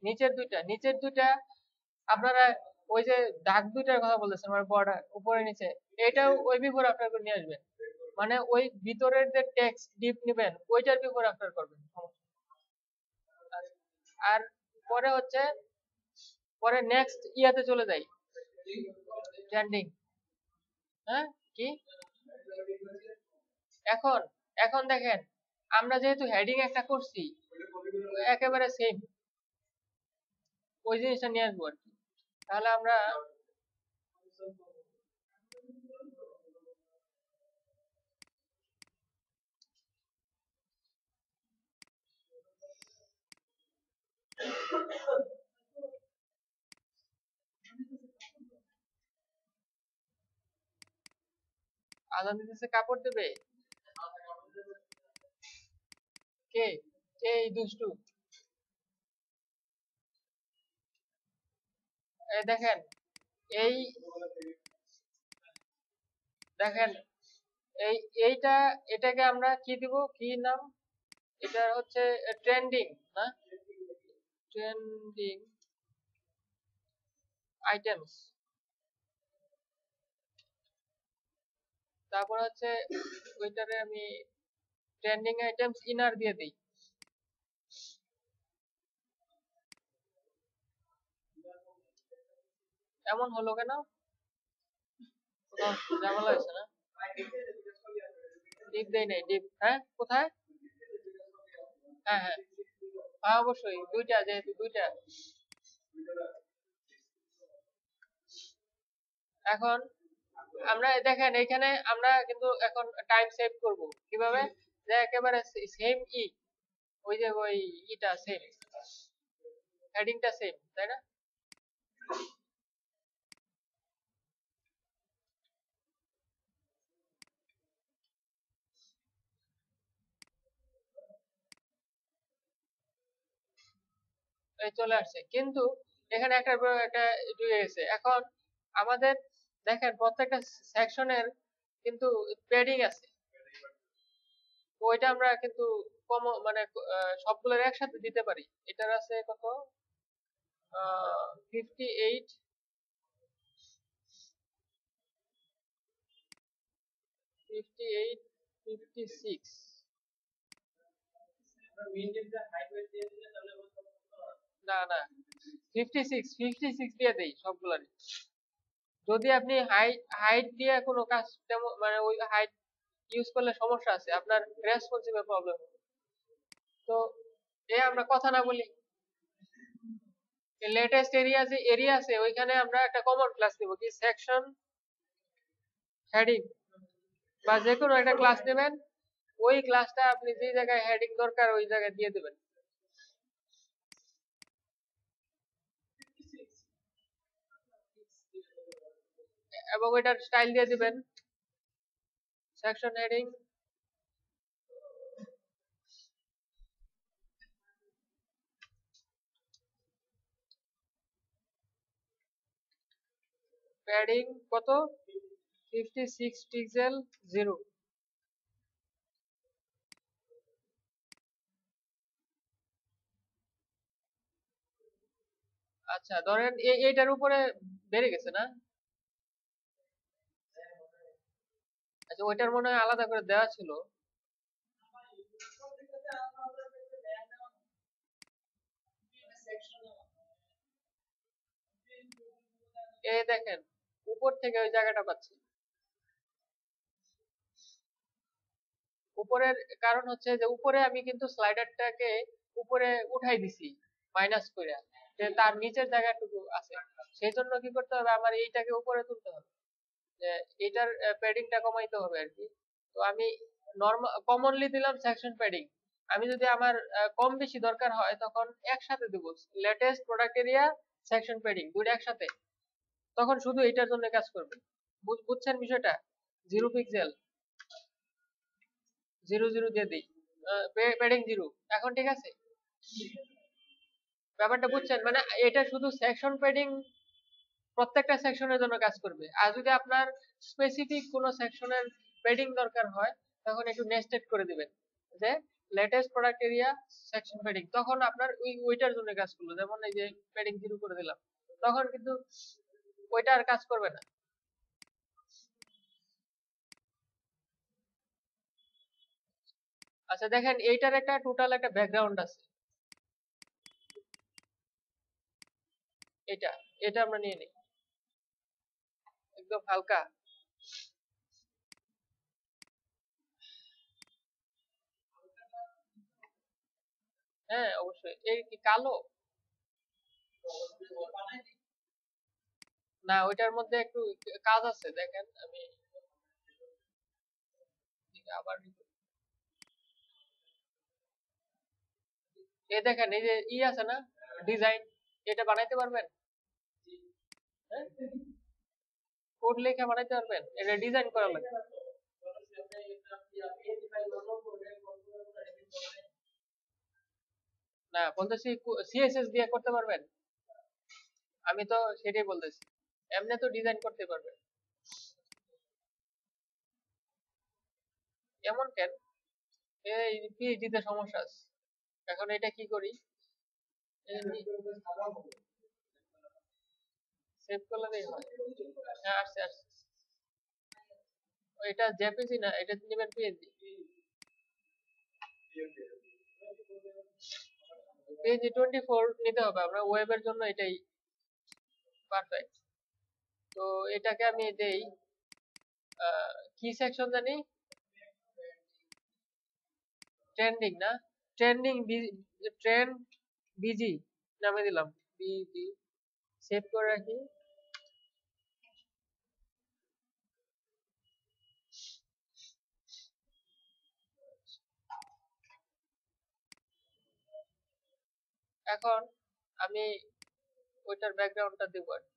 নিচের দুইটা আপনারা ওই যে দাগ দুইটার কথা বলেছেন, মানে বর্ডার উপরে নিচে, এটাও ওই বিফোর আফটার করে নিয়ে আসবেন। মানে ওই ভিতরের যে টেক্সট ডিপ নেবেন ওইটার বিফোর আফটার করবেন। আর পরে হচ্ছে, পরে নেক্সট ইয়াতে চলে যাই, ট্রেন্ডিং। হ্যাঁ কি এখন, এখন দেখেন আমরা যেহেতু হেডিং একটা করছি একেবারে সেম ওই জিনিসটা নিয়ে আসবো আর কি। তাহলে আমরা আজান দিতেছে, কাপড় দেবে কে? কে এই দুষ্টু? এই দেখেন, এই দেখেন এই এইটা, এটাকে আমরা কি দিব, কি নাম? এটা হচ্ছে ট্রেন্ডিং, না? Trending items. তারপর হচ্ছে ওইটারে আমি ট্রেন্ডিং আইটেমস ইনার দিয়ে দিই। এমন হলো কেন? কোথাও ঝামেলা হয়েছে না? ডিপ দেই নাই, ডিপ হ্যাঁ কোথায়? হ্যাঁ হ্যাঁ হ্যাঁ অবশ্যই দুইটা, যেহেতু দুইটা। এখন আমরা দেখেন এখানে আমরা কিন্তু এখন টাইম সেভ করব কিভাবে, যে একেবারে সেম ওই যে ওই ইটা সেম, হেডিংটা সেম, তাই না? এই চলে আসছে, কিন্তু এখানে একটা ঢুকে গেছে। এখন আমাদের দেখেন প্রত্যেকটা সেকশনের কিন্তু প্যাডিং আছে, তো ওইটা আমরা কিন্তু কম মানে সবগুলোর একসাথে দিতে পারি। এটার আছে কত, 58, 58, 56, না না 56 দিয়ে দেই সবগুলারই। যদি আপনি হাইট হাইট দিয়ে কোনো কাজ মানে ওই হাইট ইউজ করলে সমস্যা আছে, আপনার রেসপন্সিভের প্রবলেম হবে। তো আমরা কথা না বলি, লেটেস্ট যে এরিয়া আছে ওইখানে আমরা একটা কমন ক্লাস নিব, কি সেকশন হেডিং, বা যে কোনো একটা ক্লাস নেবেন, ওই ক্লাসটা আপনি যে জায়গায় হেডিং দরকার ওই জায়গায় দিয়ে দেবেন, এবং এটার স্টাইল দিয়ে দিবেন সেকশন হেডিং, প্যাডিং কত, 56 পিক্সেল 0। আচ্ছা ধরেন এইটার উপরে বেড়ে গেছে না? আচ্ছা ওইটার মনে হয় আলাদা করে দেওয়া ছিল। দেখেন উপর থেকে ওই জায়গাটা পাচ্ছি। উপরের কারণ হচ্ছে যে উপরে আমি কিন্তু স্লাইডারটাকে উপরে উঠাই দিছি মাইনাস করে, যে তার নিচের জায়গাটুকু আছে, সেই জন্য কি করতে হবে, আমার এইটাকে উপরে তুলতে হবে, যে এটার প্যাডিংটা কমাইতে হবে আর কি। তো আমি নরমাল কমনলি দিলাম সেকশন প্যাডিং। আমি যদি আমার কম বেশি দরকার হয় তখন একসাথে দেবো latest product area section padding দুইটা একসাথে, তখন শুধু এটার জন্য কাজ করবে। বুঝছেন বিষয়টা? 0 পিক্সেল 0 0 দিয়ে দিই, প্যাডিং 0। এখন ঠিক আছে, ব্যাপারটা বুঝছেন? মানে এটা শুধু সেকশন প্যাডিং প্রত্যেকটা সেকশনের জন্য কাজ করবে, আর যদি আপনার স্পেসিফিক কোনো সেকশনের প্যাডিং দরকার হয় তখন একটু নেস্টেড করে দিবেন, যে latest product area section padding, তখন আপনার ওইটার জন্য কাজ করলো। যেমন এই যে প্যাডিং 0 করে দিলাম, তখন কিন্তু ওইটা আর কাজ করবে না। আচ্ছা দেখেন এইটার একটা টোটাল একটা ব্যাকগ্রাউন্ড আছে, এটা এটা আমরা নিয়ে নিই একদম হালকা। হ্যাঁ অবশ্যই, এই কি কালো? না ওইটার মধ্যে একটু কাজ আছে, দেখেন আমি আবার দেখেন এই যে আছে না ডিজাইন, এটা বানাইতে পারবেন? হ্যাঁ কোড লেখা বানাইতে পারবেন? এটা ডিজাইন করা লাগবে। না বলতেছি সিএসএস দিয়ে করতে পারবেন? আমি তো সেটাই বলতেছি, এমনি তো ডিজাইন করতে পারবেন। এমন কেন? এই পিএইচডি তে সমস্যা আছে। এখন এটা কি করি, সেভ করলেই হয়। হ্যাঁ আসছে আসছে। এটা জেপিজি না, এটা নেবেন পিএনজি। পিএনজি 24 নিতে হবে, আমরা ওয়েবের জন্য এটাই পারফেক্ট। তো এটাকে আমি দেই কি সেকশন জানি, ট্রেন্ডিং না, ট্রেন্ডিং ট্রেন্ড বিজি নামে দিলাম, বিজি, সেভ করে রাখি। এখন আমি ওইটার ব্যাকগ্রাউন্ডটা দেব আর কি।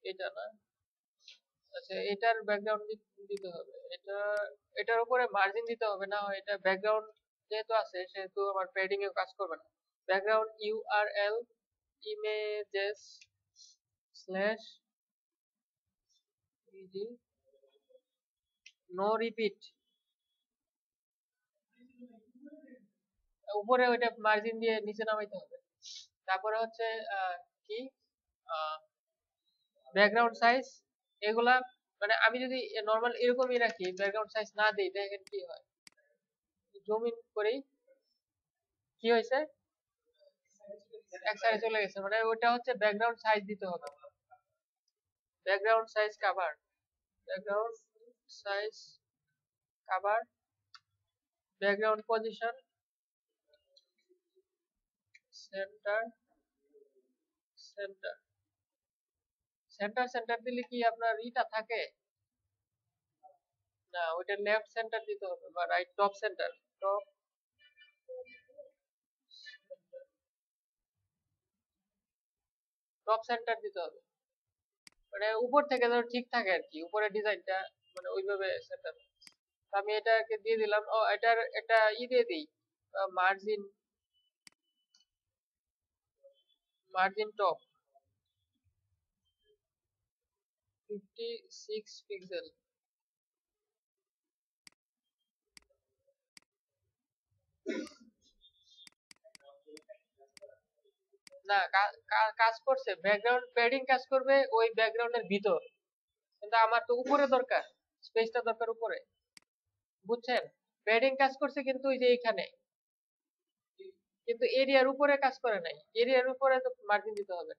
এটা না, আচ্ছা এটার ব্যাকগ্রাউন্ড দিতে হবে, এটার উপরে মার্জিন দিতে হবে, না হয় এটা ব্যাকগ্রাউন্ড যেহেতু আছে সেহেতু আমার প্যাডিং এ কাজ করবে না। Background URL images slash easy no repeat, উপরে ওইটা মার্জিন দিয়ে নিচে নামাইতে হবে। তারপরে হচ্ছে কি ব্যাকগ্রাউন্ড সাইজ, এগুলা মানে আমি যদি নরমাল এরকমই রাখি, ব্যাকগ্রাউন্ড সাইজ না দিই, দেখেন কি হয়, জুম ইন করি, কি হয়েছে, এক সাইডে চলে গেছে, মানে ওটা হচ্ছে ব্যাকগ্রাউন্ড সাইজ দিতে হবে। Background size cover, background size cover, background position, centre, centre, centre দিলে কি আপনার ইটা থাকে, না ওইটা লেফট সেন্টার দিতে হবে, বা right top centre, top top centre দিতে হবে, মানে উপর থেকে যেন ঠিক থাকে আর কি, উপরের ডিজাইনটা মানে ওইভাবে সেন্টার। আমি এটাকে দিয়ে দিলাম, ও এটার এটা দিয়ে দিই, মার্জিন, মার্জিন টপ 56 পিক্সেল। না কাজ করছে, ব্যাকগ্রাউন্ড প্যাডিং কাজ করবে ওই ব্যাকগ্রাউন্ডের ভিতর, কিন্তু আমার তো উপরে দরকার, স্পেসটা দরকার উপরে, বুঝছেন, প্যাডিং কাজ করছে কিন্তু ওই যে এখানে, কিন্তু এরিয়ার উপরে কাজ করে নাই, এরিয়ার উপরে তো মার্জিন দিতে হবে।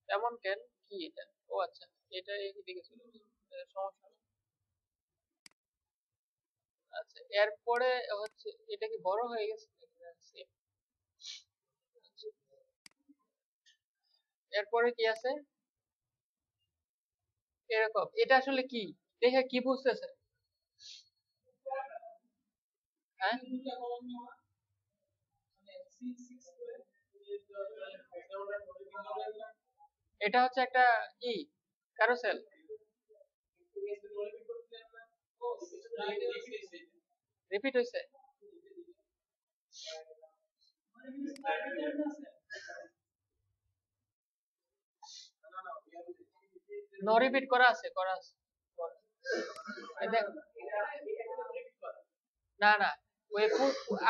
এমন কেন, কি এটা, ও আচ্ছা এটা এদিকে চলে গেছে, সমস্যা নেই। আচ্ছা এরপরে হচ্ছে এটা কি বড় হয়ে গেছে, এরপরে কি আছে, এরকম, এটা আসলে কি দেখে কি বুঝতেছে, হ্যাঁ এটা হচ্ছে একটা ই ক্যারোসেল, রিপিট হয়েছে, নো রিপিট করা আছে, করা আছে, এই দেখ, না না, ওই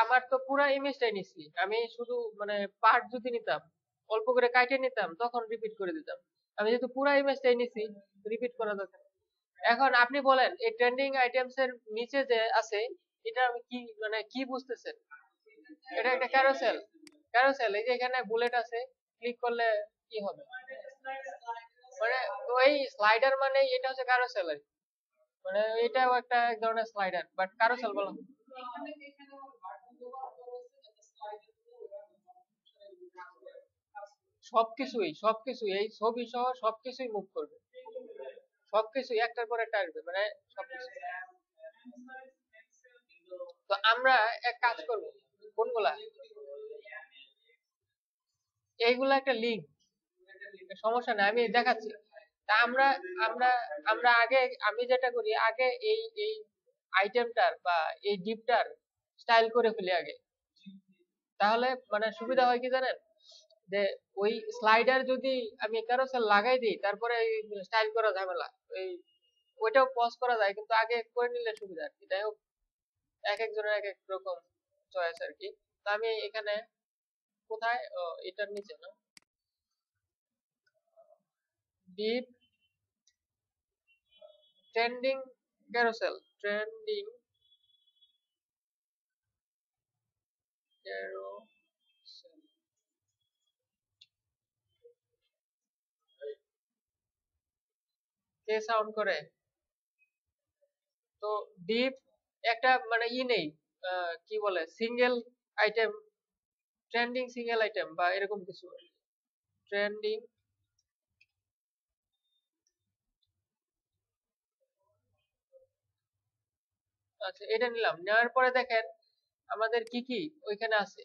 আমার তো পুরা ইমেজটাই নিছি, আমি শুধু মানে পার্ট যদি নিতাম, অল্প করে কাটে নিতাম তখন রিপিট করে দিতাম, আমি যেহেতু পুরা ইমেজটাই নিছি, রিপিট করা দরকার। এখন আপনি বলেন এই ট্রেন্ডিং আইটেমস এর নিচে যে আছে, এটা আমি কি মানে কি বুঝতেছেন, এটা একটা ক্যারোসেল, ক্যারোসেল, এই যে এখানে বুলেট আছে, ক্লিক করলে কি হবে, মানে ওই স্লাইডার, মানে এটা হচ্ছে ক্যারোসেল, মানে এটাও একটা এক ধরনের স্লাইডার, বাট ক্যারোসেল বলা হয়। সবকিছুই এই ছবি সহ সবকিছুই মুভ করবে, সবকিছুই একটার পর একটা আসবে, মানে সবকিছু। তো আমরা এক কাজ করব, কোনগুলা, এইগুলা একটা লিঙ্ক, সমস্যা নাই, আমি দেখাচ্ছি। তা আমরা আমরা আমরা আগে, আমি যেটা করি আগে এই এই আইটেমটার বা এই ডিপটার স্টাইল করে ফেলি আগে, তাহলে মানে সুবিধা হয় কি জানেন, যে ওই স্লাইডার যদি আমি ক্যারোসেল লাগাই দিই, তারপরে স্টাইল করা ঝামেলা, ওই ওইটাও পজ করা যায়, কিন্তু আগে করে নিলে সুবিধা আর কি। যাই হোক, এক একজনের এক এক রকম চয়েস আর কি। তো আমি এখানে কোথায়, এটার নিচে না, deep trending carousel, trending carousel, কে সাউন্ড করে, তো ডিপ একটা মানে নেই, কি বলে, single item, trending single item বা এরকম কিছু, ট্রেন্ডিং আচ্ছা, এটা নিলাম। নেওয়ার পরে দেখেন আমাদের কি কি ওইখানে আছে।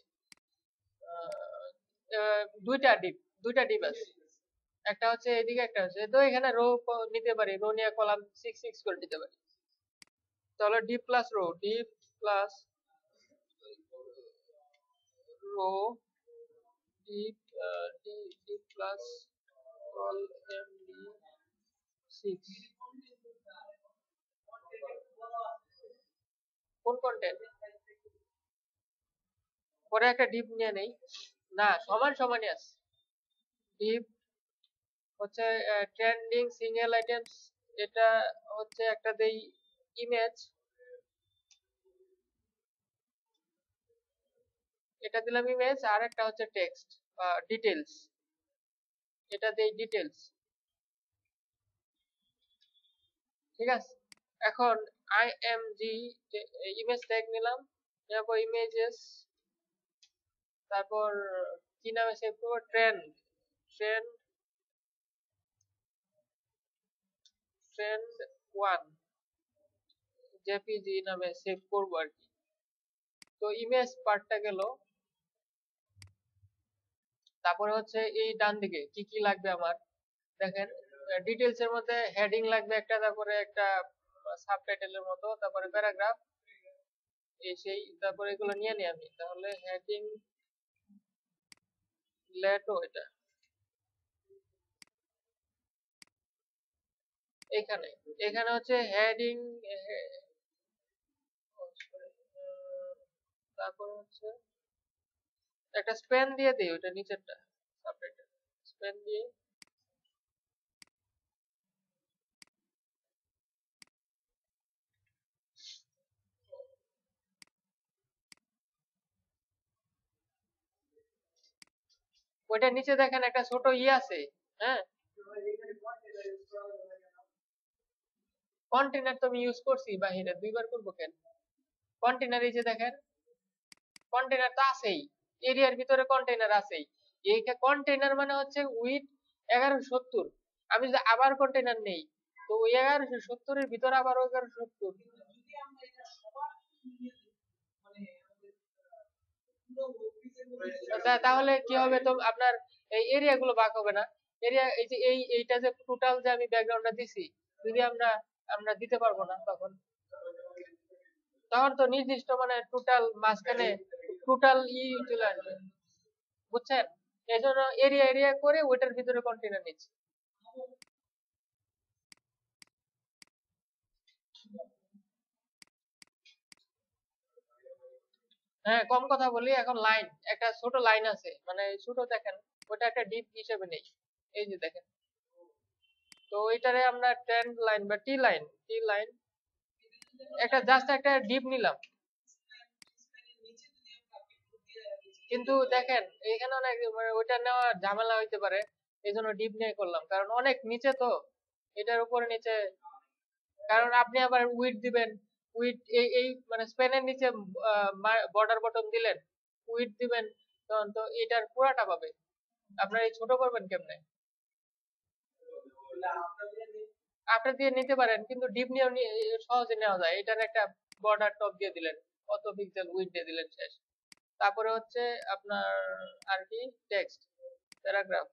দুইটা ডিপ আছে। একটা হচ্ছে এদিকে, একটা হচ্ছে তো এখানে রো নিতে পারি, রো নিয়ে কলাম 6 6 করে দিতে পারি। তাহলে div plus row, div plus row, div div plus col MD 6। কোন কন্টেন্ট? পরে একটা ডিপ নিয়ে নেই, না সমান সমানই আছে। ডিপ হচ্ছে ট্রেন্ডিং সিঙ্গেল আইটেমস, এটা হচ্ছে একটা দেই ইমেজ, এটা দিলাম ইমেজ, আর একটা হচ্ছে টেক্সট বা ডিটেলস, এটা দেই ডিটেলস। ঠিক আছে, এখন আইএমজি ইমেজ ট্যাগ নিলাম, তারপর ইমেজেস, তারপর কি নামে সেভ করবো, ট্রেন্ড, ট্রেন্ড ট্রেন্ড 1 জেপিজি নামে সেভ করবো আর কি। তো ইমেজ পার্টটা গেল। তারপরে হচ্ছে এই ডান দিকে কি কি লাগবে আমার, দেখেন ডিটেলস এর মধ্যে হেডিং লাগবে একটা, তারপরে একটা সাবটাইটেলের মতো, তারপরে প্যারাগ্রাফ, এই সেই, তারপরে এগুলো নিয়ে নিই আমি। তাহলে হেডিং লেটো, এটা এখানে, এখানে হচ্ছে হেডিং, তারপরে হচ্ছে একটা স্প্যান দিয়ে দিই ওইটা নিচেরটা, সাবটাইটেল স্প্যান দিয়ে। ওইটার নিচে দেখেন একটা ছোট আছে, হ্যাঁ, কন্টেনার তো আমি ইউজ করছি বাহিরে, দুইবার করবো কেন? কন্টেনার এই যে দেখেন, কন্টেনার তো আছেই, এরিয়ার ভিতরে কন্টেনার আছেই। এই কন্টেনার মানে হচ্ছে উইথ 1170। আমি যদি আবার কন্টেনার নেই, তো ওই 1170 এর ভিতরে আবার 1170। তাহলে কি হবে, তো আপনার এই এরিয়া গুলো ভাগ হবে না। এরিয়া এই যে এইটা যে টোটাল যে আমি ব্যাকগ্রাউন্ডটা দিছি, যদি আমরা আমরা দিতে পারবো না, তখন তখন তো নির্দিষ্ট মানে টোটাল মাঝখানে টোটাল চলে আসবে, বুঝছেন? এই জন্য এরিয়া এরিয়া করে ওইটার ভিতরে কন্টেনার নিচ্ছি। হ্যাঁ, কম কথা বলি। এখন লাইন, একটা ছোট লাইন আছে, মানে ছোট দেখেন, ওটা একটা ডিপ হিসেবে নেই। এই যে দেখেন, তো ওইটারে আমরা ট্রেন্ড লাইন বা টি লাইন একটা জাস্ট একটা ডিপ নিলাম। কিন্তু দেখেন এখানে অনেক মানে ওইটা নেওয়া ঝামেলা হইতে পারে, এই জন্য ডিপ নিয়ে করলাম, কারণ অনেক নিচে তো, এটার উপরে নিচে। কারণ আপনি আবার উইড দিবেন, উইড এই মানে স্পেনের নিচে বর্ডার বটন দিলেন, উইড দিবেন, তখন তো এটার পুরাটা পাবে। আপনার এই ছোট করবেন কেমনে? আপনি দিয়ে নিতে পারেন, কিন্তু ডিপ নিয়েও সহজে নেওয়া যায়। এটার একটা বর্ডার টপ দিয়ে দিলেন, কত পিক্সেল উইড দিয়ে দিলেন, শেষ। তারপরে হচ্ছে আপনার আর কি, টেক্সট, প্যারাগ্রাফ।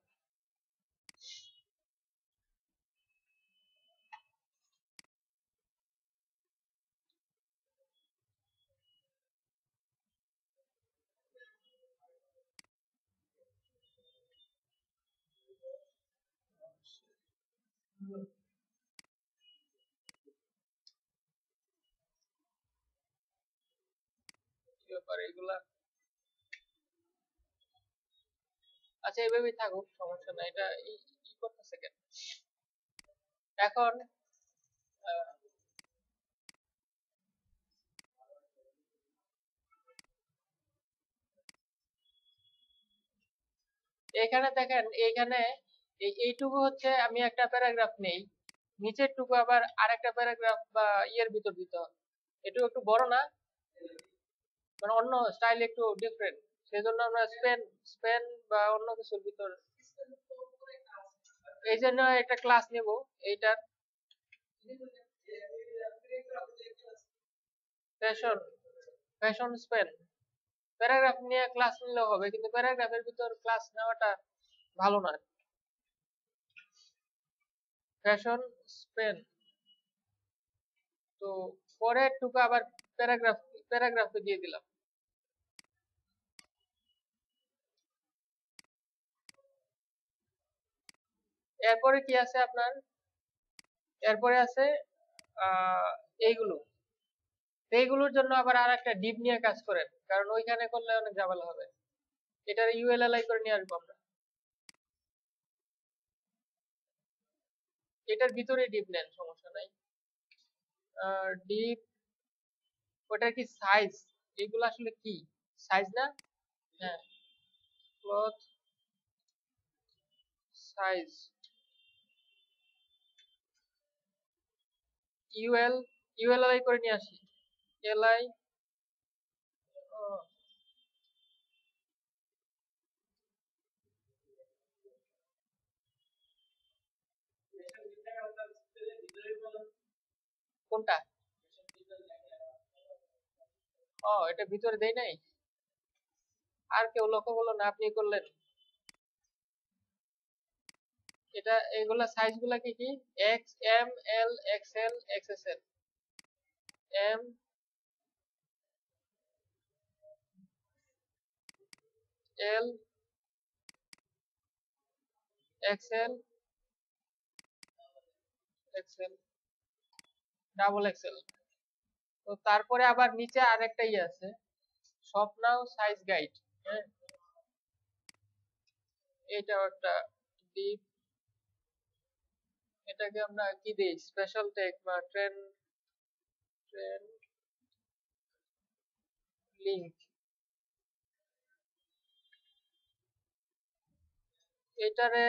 কি ব্যাপার এগুলা? আচ্ছা, এইভাবেই থাকুক, সমস্যা নাই। এটা ই করতেছে কেন এখন? আহ, এখানে দেখেন, এইখানে এইটুকু হচ্ছে আমি একটা প্যারাগ্রাফ নেই, নিচের টুকু আবার আরেকটা প্যারাগ্রাফ বা ইয়ের ভিতর দিতে হবে। এটুকু একটু বড় না, মানে অন্য স্টাইল একটু ডিফারেন্ট, সেজন্য আমরা স্পেন স্পেন বা অন্য কিছুর ভিতর, এই জন্য একটা ক্লাস নেব এইটার। ফ্যাশন ফ্যাশন স্পেন প্যারাগ্রাফ নিয়ে ক্লাস নিলেও হবে, কিন্তু প্যারাগ্রাফের ভিতর ক্লাস নেওয়াটা ভালো না। ফ্যাশন স্পেন, তো পরের টুকু আবার প্যারাগ্রাফে দিয়ে দিলাম। এরপরে কি আছে আপনার, এরপরে আছে এইগুলো, এইগুলোর জন্য আবার আর একটা ডিপ নিয়ে কাজ করেন, কারণ ওইখানে করলে অনেক ঝামেলা হবে। এটার ইউএলএলআই করে নিয়ে আসবো আমরা, এটার ভিতরে ডিপ নেন, সমস্যা নাই। ডিপ, ওটার কি সাইজ, এগুলো আসলে কি সাইজ না? হ্যাঁ, ক্লথ সাইজ, ইউএলআই করে নিয়ে আসি। এলআই, কোনটা? ও, এটা ভিতরে দেই নাই, আর কেউ লক্ষ্য করলো না, আপনি করলেন। এটা এগুলা সাইজ গুলা কি কি? এক্স, এম, এল, এক্সএল, এক্সএসএল। এম, এল, এক্সএল, এক্সএল, ডাবল এক্সএল। তো তারপরে আবার নিচে আরেকটা ইয়ে আছে, স্বপ্নাও সাইজ গাইড। হ্যাঁ, এটাও একটা ডিপ। এটাকে আমরা কি দিই, স্পেশাল ট্যাগ বা ট্রেন লিংক। এটারে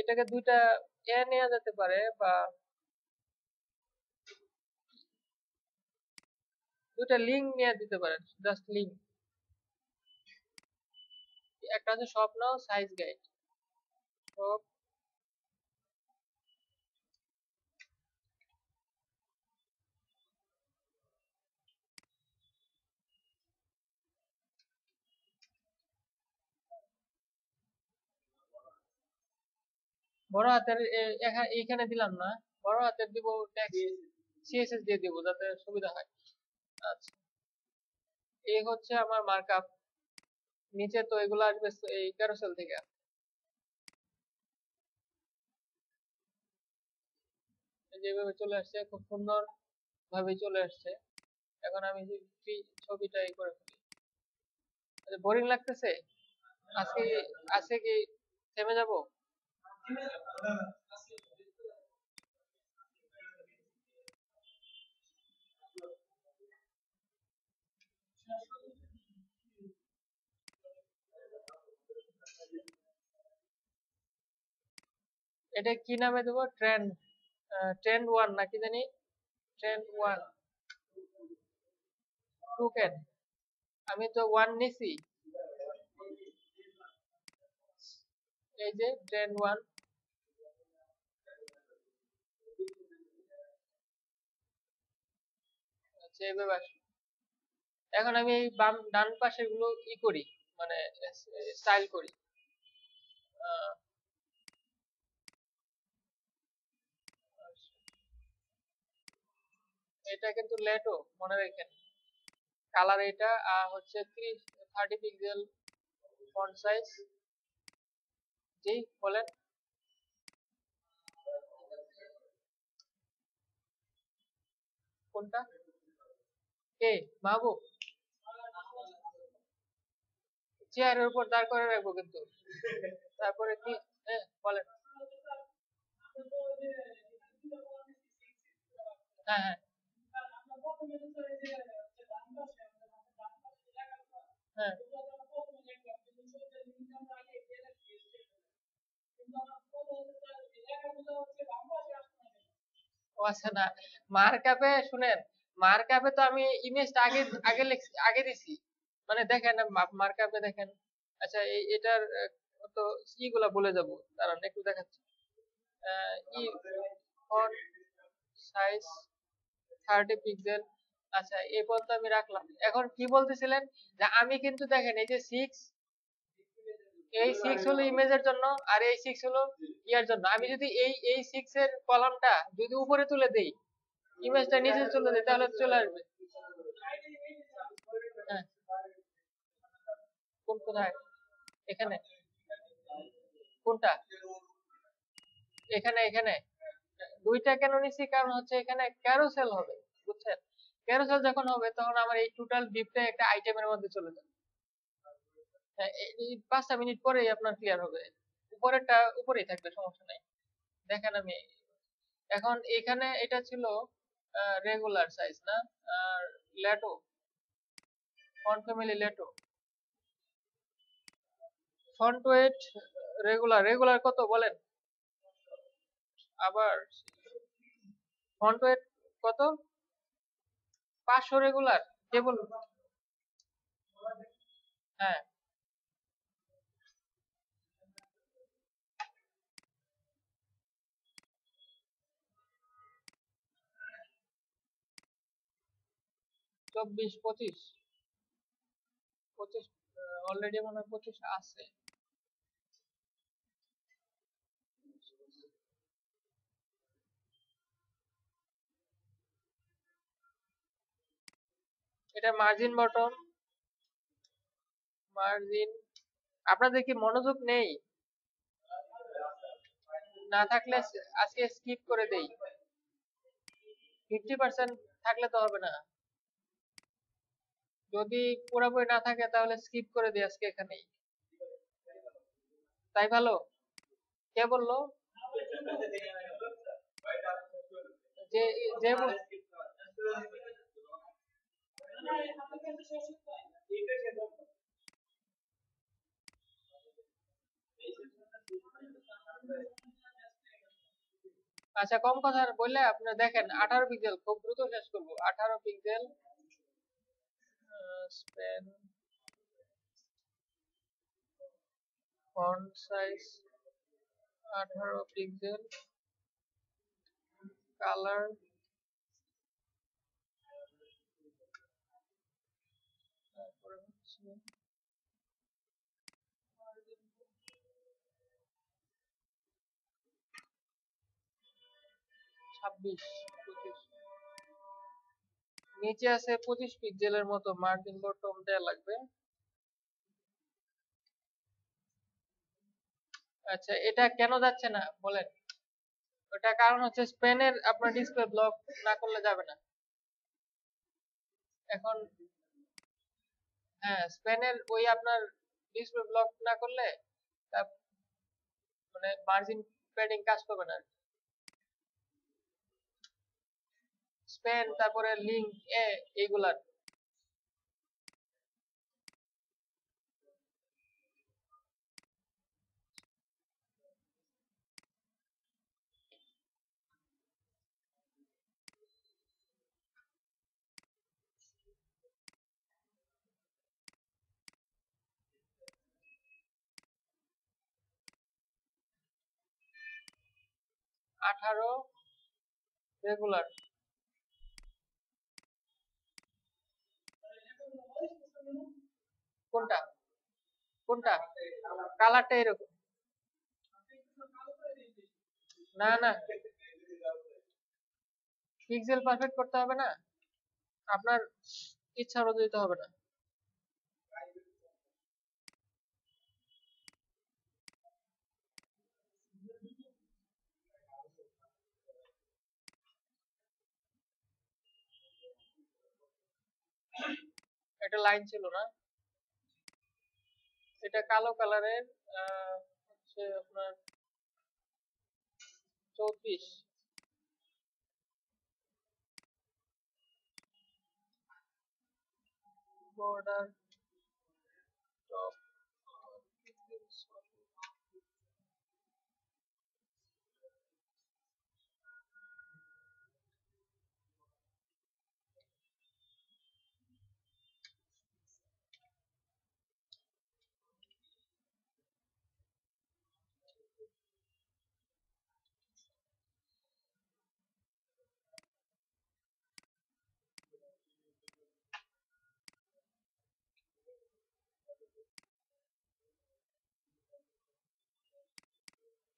এটাকে দুইটা নেওয়া যেতে পারে, বা দুইটা লিংক নিয়ে দিতে পারেন, জাস্ট লিংক। একটা হচ্ছে স্বপ্নাও সাইজ গাইড, সব বড় হাতের এইখানে দিলাম না, বড় হাতের দিব, টেক্সট সিএসএস দিয়ে দিব যাতে সুবিধা হয়। আচ্ছা, এই হচ্ছে আমার মার্কআপ। নিচে তো এগুলো আসবে এই ক্যারোসেল থেকে, যেভাবে চলে আসছে খুব সুন্দর ভাবে চলে আসছে। এখন আমি ছবিটা এই করে ফেলি। বোরিং লাগতেছে আজকে, আজকে কি থেমে যাব? এটা কি নামে দেবো, ট্রেন্ড, ট্রেন্ড ওয়ান নাকি জানি, ট্রেন্ড ওয়ান টোকেন। আমি তো ওয়ান নিছি, এই যে ট্রেন্ড ওয়ান। আচ্ছা, এইভাবে আসবে। এখন আমি এই বাম ডান পাশে গুলো ই করি, মানে স্টাইল করি। এটা কিন্তু লেটো, মনে রাখেন। কালার এটা হচ্ছে 30 পিক্সেল ফন্ট সাইজ। জি বলেন। কোনটা? কে? মাহবুব? চেয়ারের উপর দাঁড় করে রাখবো কিন্তু। তারপরে কি? হ্যাঁ বলেন। হ্যাঁ হ্যাঁ হ্যাঁ। ও আচ্ছা, না মার্কআপে শুনেন, মার্কআপে তো আমি ইমেজটা আগে আগে আগে দিছি, মানে দেখেন মার্কআপে দেখেন। আচ্ছা, এটার তো ইগুলা বলে যাব, দাঁড়ান একটু দেখাচ্ছি। ই ফন্ট সাইজ 30 পিক্সেল, আচ্ছা এই পর্যন্ত আমি রাখলাম। এখন কি বলতেছিলেন যে আমি কিন্তু দেখেন এই যে 6, এই 6 হলো ইমেজের জন্য আর এই 6 হলো ইয়ার জন্য। আমি যদি এই 6 এর কলামটা যদি উপরে তুলে দেই, ইমেজটা নিচে তুলে দেই, তাহলে চলে আসবে। হ্যাঁ, কোথায়? এখানে? কোনটা? এখানে এখানে দুইটা কেন নিছি, কারণ হচ্ছে এখানে ক্যারোসেল হবে, বুঝছেন? ক্যারোসেল যখন হবে তখন আমার এই টোটাল ডিপটা একটা আইটেমের মধ্যে চলে যাবে। হ্যাঁ, এই 5টা মিনিট পরেই আপনার ক্লিয়ার হবে। উপরেরটা উপরেই থাকবে, সমস্যা নাই। দেখেন আমি এখন এখানে এটা ছিল রেগুলার সাইজ না, আর Lato, font family Lato, font weight regular. Regular কত বলেন? আবার ফন্ট ওয়েট কত? 500 রেগুলার কেবল? হ্যাঁ, 24, 25, 25 অলরেডি মনে হয় 25 আছে। এটা মার্জিন বটম, মার্জিন। আপনাদের কি মনোযোগ নেই? না থাকলে আজকে স্কিপ করে দেই। 50% থাকলে তো হবে না। যদি পুরোপুরি না থাকে তাহলে স্কিপ করে দিই আজকে এখানেই। তাই ভালো? কে বললো? যে যে আচ্ছা, কম কথা বললে আপনারা দেখেন 18 পিক্সেল, খুব দ্রুত শেষ করবো। 18 pixel Spain, font size 18 pixel, colour তারপরে হচ্ছে 26, 25, নিচে আছে 25 পিক্সেলের মতো মার্জিন বটম দেয়া লাগবে। আচ্ছা, এটা কেন যাচ্ছে না বলেন? ওটা কারণ হচ্ছে স্পেনের আপনার ডিসপ্লে ব্লক না করলে যাবে না। এখন হ্যাঁ, স্পেনের ওই আপনার ডিসপ্লে ব্লক না করলে মানে মার্জিন প্যাডিং কাজ করবে না। স্পেন তারপরে লিঙ্ক এ এইগুলার। আঠারো রেগুলার। কোনটা? কোনটা? কালারটা এরকম। না না, পিক্সেল পারফেক্ট করতে হবে না, আপনার ইচ্ছা অনুযায়ী তো হবে না। একটা লাইন ছিল না, এটা কালো কালারের, হচ্ছে আপনার 34 বর্ডার টপ।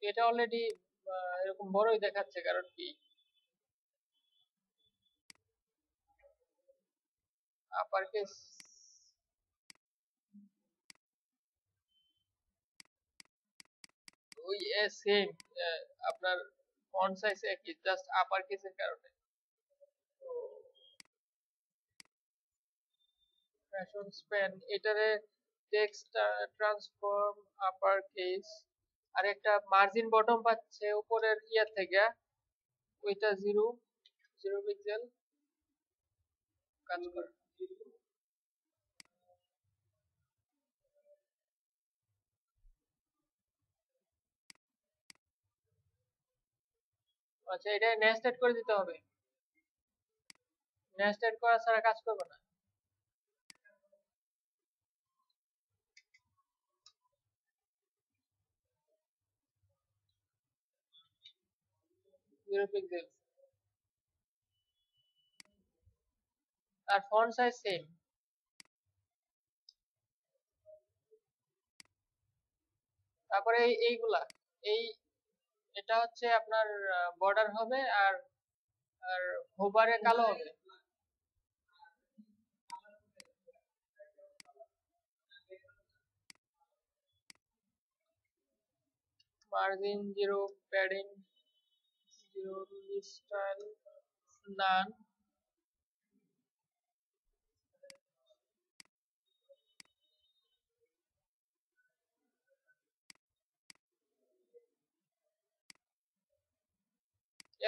এটা অলরেডি এরকম বড়ই দেখাচ্ছে, কারণ কি আপার কেস ওই সেম আপনার ফন্ট সাইজ একই, জাস্ট আপার কেসের কারণে। তো ফ্যাশন স্প্যান এটারে টেক্সট ট্রান্সফর্ম আপার কেস, আর একটা মার্জিন বটম পাচ্ছে উপরের ইয়ার থেকে, ওইটা 0 পিক্সেল কাজ করে। আচ্ছা, এটা নেস্টেড করে দিতে হবে, নেস্টেড করা ছাড়া কাজ করবে না। 0 পিক্সেল, আর ফন্ট সাইজ সেম। তারপরে এইগুলা, এই এটা হচ্ছে আপনার বর্ডার হবে, আর আর হোভারে কালো হবে। Margin 0, padding 0, style none.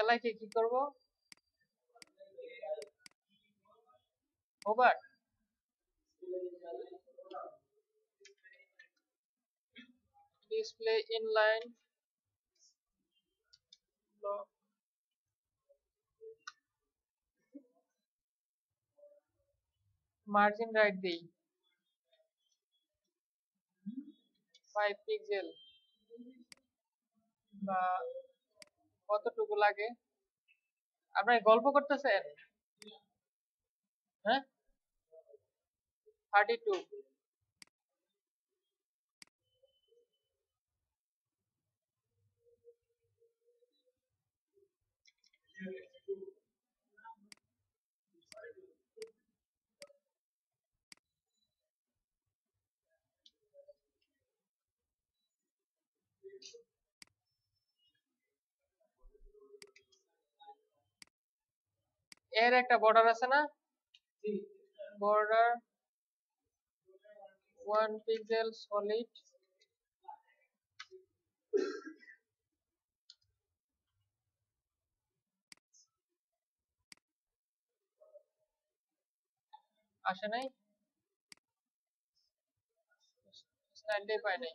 এলাইকে কি করব? Hover, display inline block, margin right দেই 5 পিক্সেল, বা কতটুকু লাগে? আপনি গল্প করতেছেন? হ্যাঁ, 32। এর একটা বর্ডার আছে না? বর্ডার 1 পিক্সেল সলিড, আসে নাই, স্টাইলটাই পাই নাই।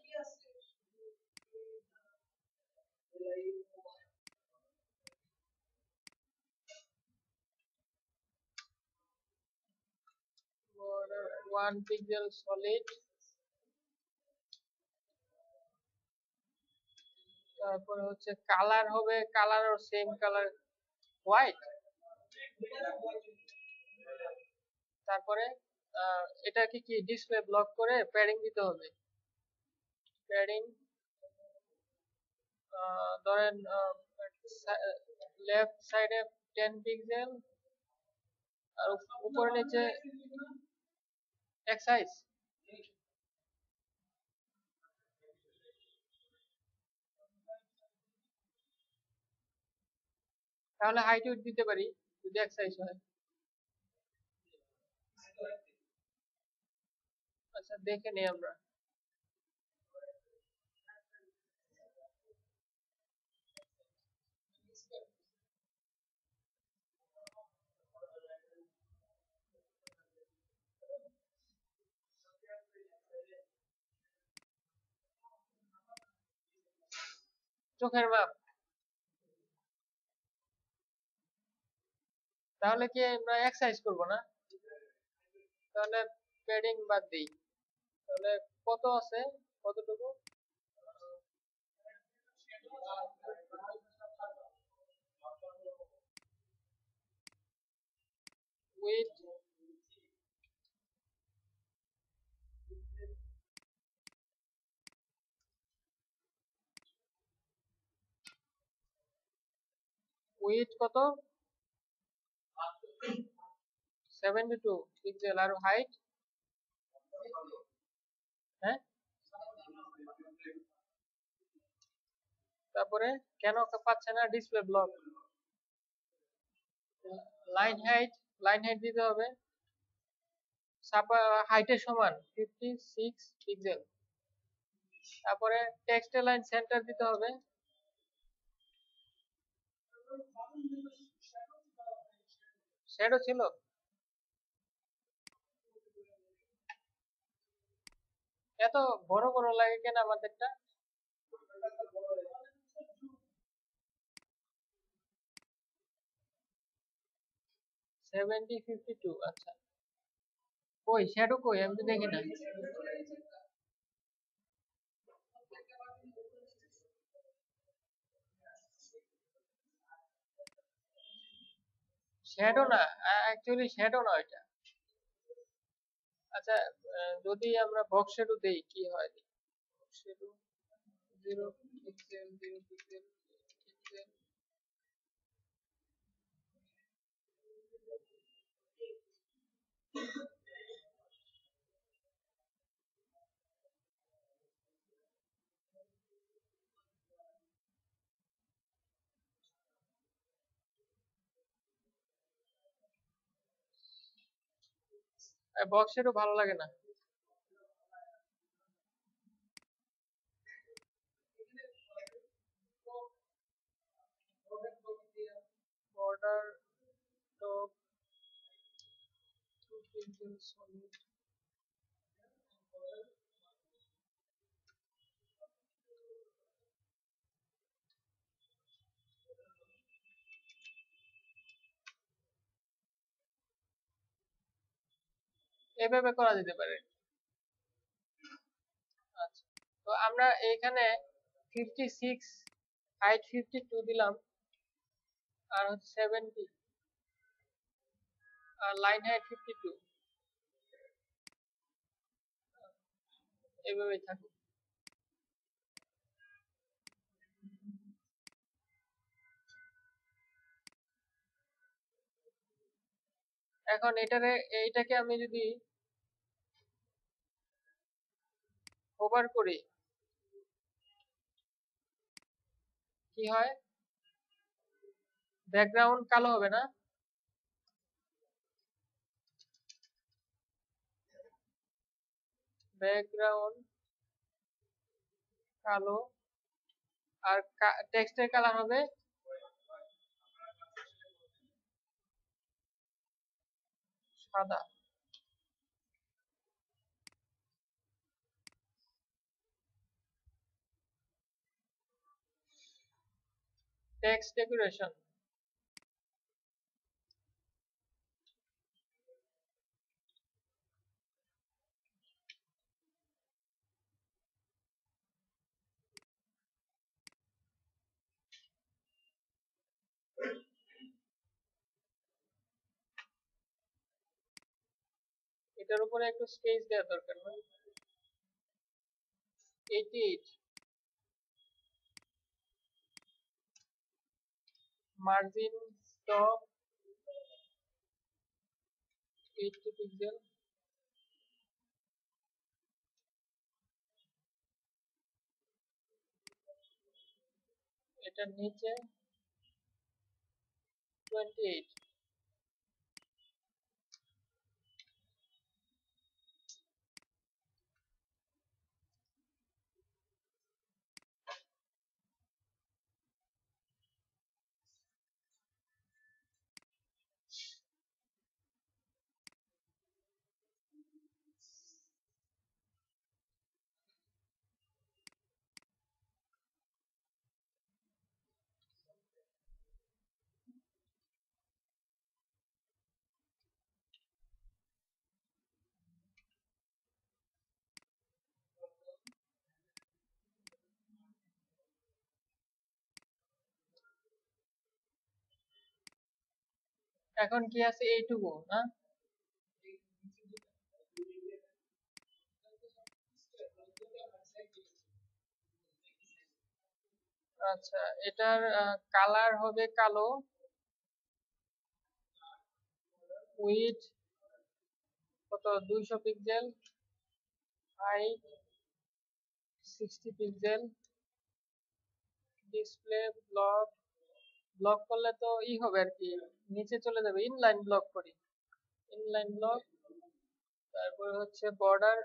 বর্ডার 1 পিক্সেল সলিড, তারপরে হচ্ছে কালার হবে, কালারও সেম কালার হোয়াইট। তারপরে এটা কি কি ডিসপ্লে ব্লক করে প্যাডিং দিতে হবে। প্যাডিং ধরেন লেফট সাইডে 10 পিক্সেল, আর উপরে নিচে এক সাইজ। তাহলে হাইট উইডথ দিতে পারি যদি এক সাইজ হয়। আচ্ছা, দেখে নেই আমরা। চোখের মাপ, তাহলে কি আমরা এক সাইজ করবো না? তাহলে প্যাডিং বাদ দিই। তাহলে কত আছে, কতটুকু? উইথ উইডথ কত? 72 পিক্সেল। আর হাইট? হ্যাঁ, তারপরে কেন পাচ্ছে না? Display block. লাইন হাইট দিতে হবে হাইটের সমান 56 পিক্সেল। তারপরে টেক্সট লাইন সেন্টার দিতে হবে। শ্যাডো ছিল? এত বড় বড় লাগে কেন আমাদেরটা? 70 52। আচ্ছা, কই শ্যাডো কই? আমি তো দেখি না। শ্যাডো না, অ্যাকচুয়ালি শ্যাডো না এটা। আচ্ছা, যদি আমরা বক্স শ্যাডো দেই কি হয়? Shadow 0 pixel 0 pixel pixel. Box shadow ভালো লাগে না। Border top 2 pixel solid. এভাবে করা যেতে পারে। আচ্ছা, তো আমরা এখানে 56, হাইট 52 দিলাম, আর হচ্ছে 70, আর লাইন হাইট 52। এভাবেই থাকুক। এখন এইটাকে আমি যদি ওভার করি কি হয়? ব্যাকগ্রাউন্ড কালো হবে না? ব্যাকগ্রাউন্ড কালো, আর টেক্সটের কালার হবে সাদা। Text decoration. এটার উপরে একটু স্পেস দেওয়া দরকার না? 88। Margin top 80 pixel. এটার নিচে 28। এখন কি আছে? এইটুকু না? আচ্ছা, এটার কালার হবে কালো, উইডথ কত 200 pixel, height 60 pixel, display block, block করলে তো হবে আর কি, নিচে চলে যাবে, ইনলাইন ব্লক করি, ইনলাইন ব্লক। তারপরে হচ্ছে বর্ডার,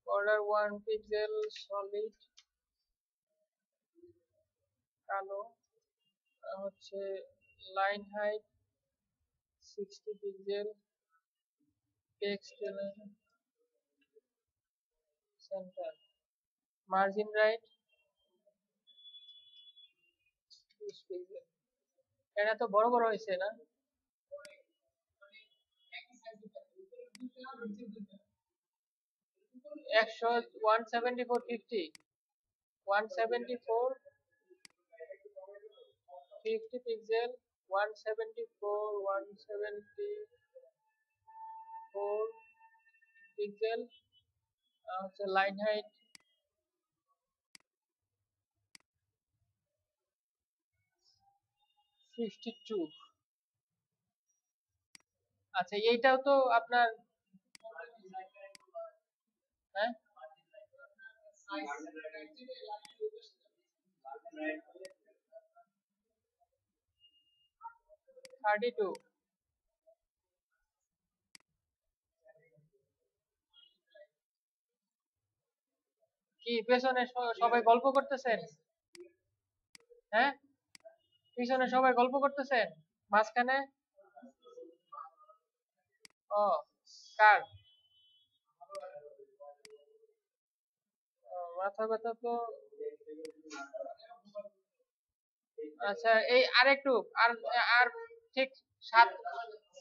বর্ডার 1 পিক্সেল সলিড কালো, হচ্ছে line height 60 pixel, text centre, margin right 20 pixel. এটা তো বড় বড় হয়েছে না? 174 50 পিক্সেল, 174 পিক্সেল, হচ্ছে লাইন হাইট 52। আচ্ছা এইটাও তো আপনার, হ্যাঁ 32। কি পেছনে সবাই গল্প করতেছেন? হ্যাঁ পিছনে সবাই গল্প করতেছেন মাঝখানে? ও কার? মাথা ব্যথা তো। আচ্ছা এই আরেকটু, আর আর ঠিক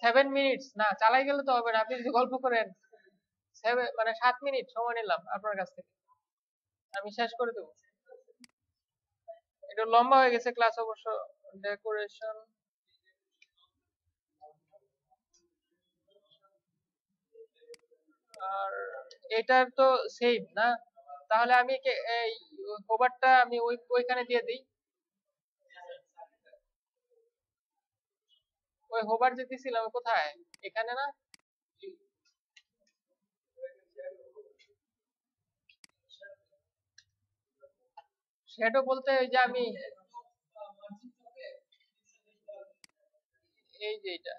7 মিনিটস না চালাই গেলে তো হবে না, আপনি যদি গল্প করেন 7 মিনিট সময় নিলাম আপনার কাছ থেকে, আমি শেষ করে দেবো। এটা লম্বা হয়ে গেছে ক্লাস অবশ্য। ডেকোরেশন, আর এটার তো সেভ না, তাহলে আমি এই কভারটা আমি ওইখানে দিয়ে দিই। ওই হোভার যে দিছিলাম কোথায়? এখানে না? শ্যাডো বলতে ওই যে আমি এই যে এটা,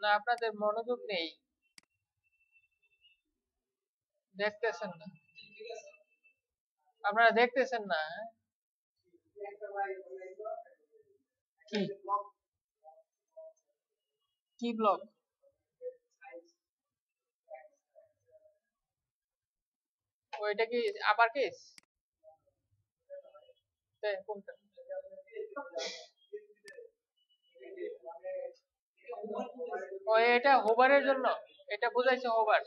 না আপনাদের মনোযোগ নেই, দেখতেছেন না, আপনারা দেখতেছেন না। কি কি ব্লক? ওইটা কি আবার কেস? কোনটা? ও এটা হোভারের জন্য, এটা বুঝাইছে হোভার।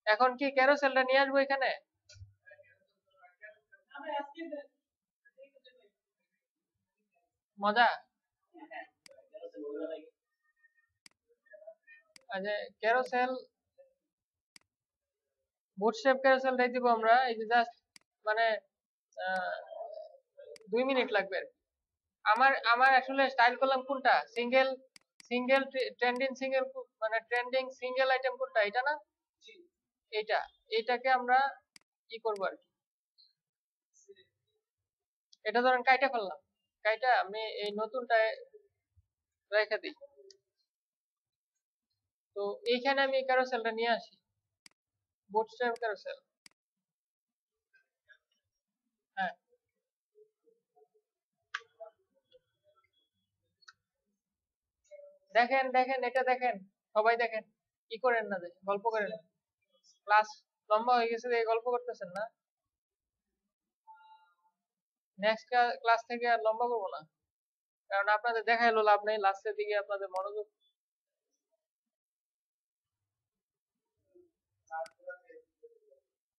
এখন কি ক্যারোসেলটা নিয়ে আসবো এখানে? মজা। আচ্ছা ক্যারোসেল, বুটস্ট্র্যাপ ক্যারোসেলটাই দিব আমরা, এই যে জাস্ট মানে 2 মিনিট লাগবে। আমার আমার আসলে স্টাইল করলাম কোনটা, সিঙ্গেল সিঙ্গেল ট্রেন্ডিং সিঙ্গেল, মানে ট্রেন্ডিং সিঙ্গেল আইটেম কোনটা, এটা না? এটা, এটাকে আমরা কি করবো আর কি, এটা ধরেন কাইটা ফেললাম, কাইটা আমি এই নতুনটা রেখে দিই। তো এইখানে আমি ক্যারোসেলটা নিয়ে আসি, বুটস্ট্র্যাপ ক্যারোসেল। হ্যাঁ দেখেন দেখেন এটা দেখেন, সবাই দেখেন, কি করেন না, দেখেন গল্প করেন, ক্লাস লম্বা হয়ে গেছে, গল্প করতেছেন না। নেক্সট ক্লাস থেকে আর লম্বা করবো না, কারণ আপনাদের দেখা এলো লাভ নেই, লাস্টের দিকে আপনাদের মনোযোগ।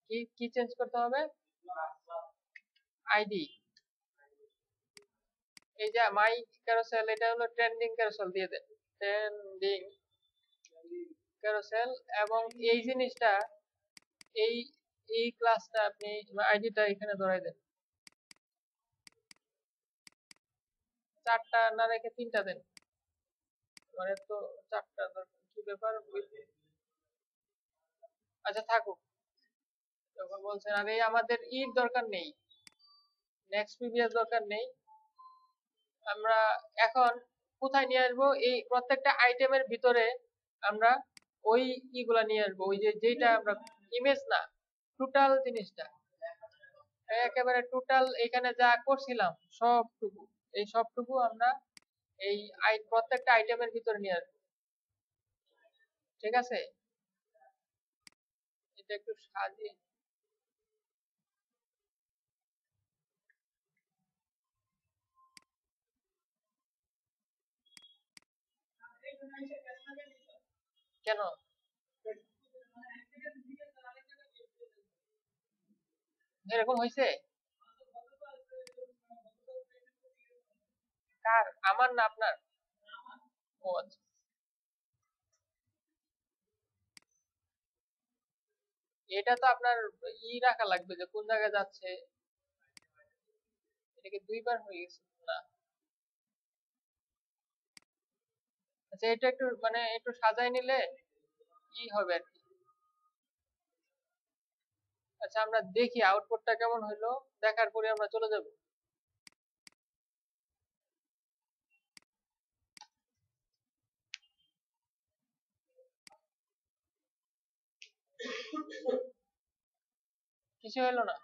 কি কি চেঞ্জ করতে হবে? আইডি, এই যে মাই ক্যারোসেল, এটা হলো ট্রেন্ডিং ক্যারোসেল দিয়ে দেন, ট্রেন্ডিং ক্যারোসেল। এবং এই জিনিসটা, এই এই ক্লাসটা আপনি আইডিটা এখানে ধরাই দেন, 4টা না রেখে 3টা দেন। মানে তো 4টা দরকার, কি ব্যাপার? আচ্ছা থাকুক, যখন বলছেন। আর এই আমাদের ইর দরকার নেই, নেক্সট প্রিভিয়াস দরকার নেই। আমরা এখন কোথায় নিয়ে আসবো? এই প্রত্যেকটা আইটেমের ভিতরে আমরা ওই ইগুলা নিয়ে আসবো, ওই যে যেটা আমরা ইমেজ না, টোটাল জিনিসটা, একেবারে টোটাল এখানে যা করছিলাম সবটুকু, এই সবটুকু আমরা এই প্রত্যেকটা আইটেমের ভিতরে নিয়ে আসবো। ঠিক আছে, এটা একটু সাজিয়ে। কেন এরকম হয়েছে? কার? আমার না আপনার? ও আচ্ছা, এটা তো আপনার রাখা লাগবে যে কোন জায়গায় যাচ্ছে। এটাকে 2বার হয়ে গেছে না? আচ্ছা, এটা একটু মানে একটু সাজাই নিলে কি হবে আর কি। আচ্ছা, আমরা দেখি আউটপুটটা কেমন হইলো, দেখার পরে আমরা চলে যাব। কিছু হলো না?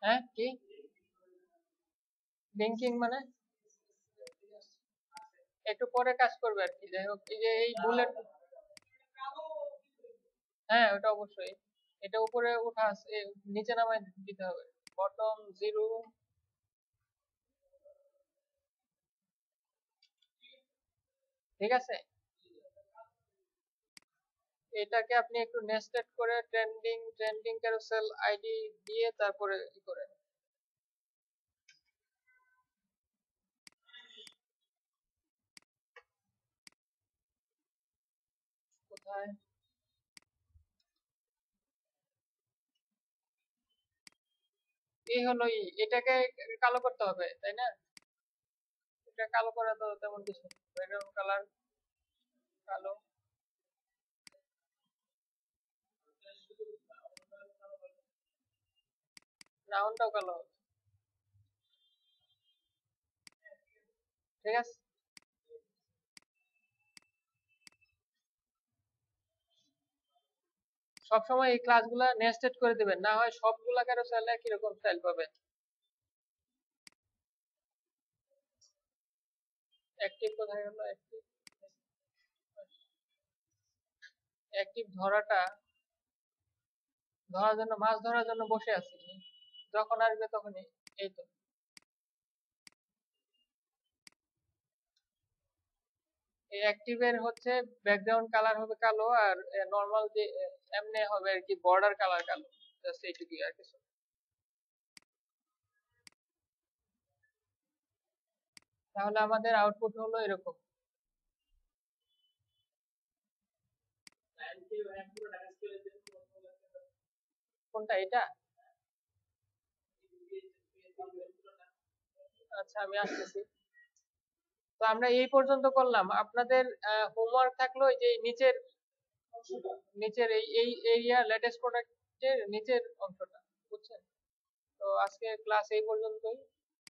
হ্যাঁ, কি লিঙ্কিং মানে? একটু পরে কাজ করবে আর কি। যাই হোক, এই যে এই বুলেট, হ্যাঁ ওটা অবশ্যই। এটা উপরে উঠা আছে, নিচে নামায় দিতে হবে। বটম 0। ঠিক আছে, এটাকে আপনি একটু নেস্টেড করে ট্রেন্ডিং ট্রেন্ডিং ক্যারোসেল আইডি দিয়ে তারপরে ই করে। কোথায়? এই হলো এটাকে কালো করতে হবে, তাই না? এটা কালো করা তো তেমন কিছু, ব্যাকগ্রাউন্ড কালার কালো, রাউন্ডটাও কালো হবে। ঠিক আছে, সবসময় এই ক্লাসগুলা নেস্টেড করে দিবেন, না হয় সবগুলা ক্যারোসেল একই রকম স্টাইল পাবে। অ্যাক্টিভ কোথায় গেল? অ্যাক্টিভ, অ্যাক্টিভ ধরাটা, ধরার জন্য মাছ ধরার জন্য বসে আছি, যখন আসবে তখনই। এই তো, এই অ্যাক্টিভের হচ্ছে ব্যাকগ্রাউন্ড কালার হবে কালো, আর নরমাল যে এমনি হবে আর কি, বর্ডার কালার কালো, জাস্ট এইটুকুই আর কিছু। তাহলে আমাদের আউটপুট হলো এরকম। কোনটা এটা? আচ্ছা, আমি আসতেছি। তো আমরা এই পর্যন্ত করলাম। আপনাদের হোমওয়ার্ক থাকলো এই যে নিচের, নিচের এই এরিয়া লেটেস্ট প্রোডাক্টের নিচের অংশটা, বুঝছেন? তো আজকে ক্লাস এই পর্যন্তই।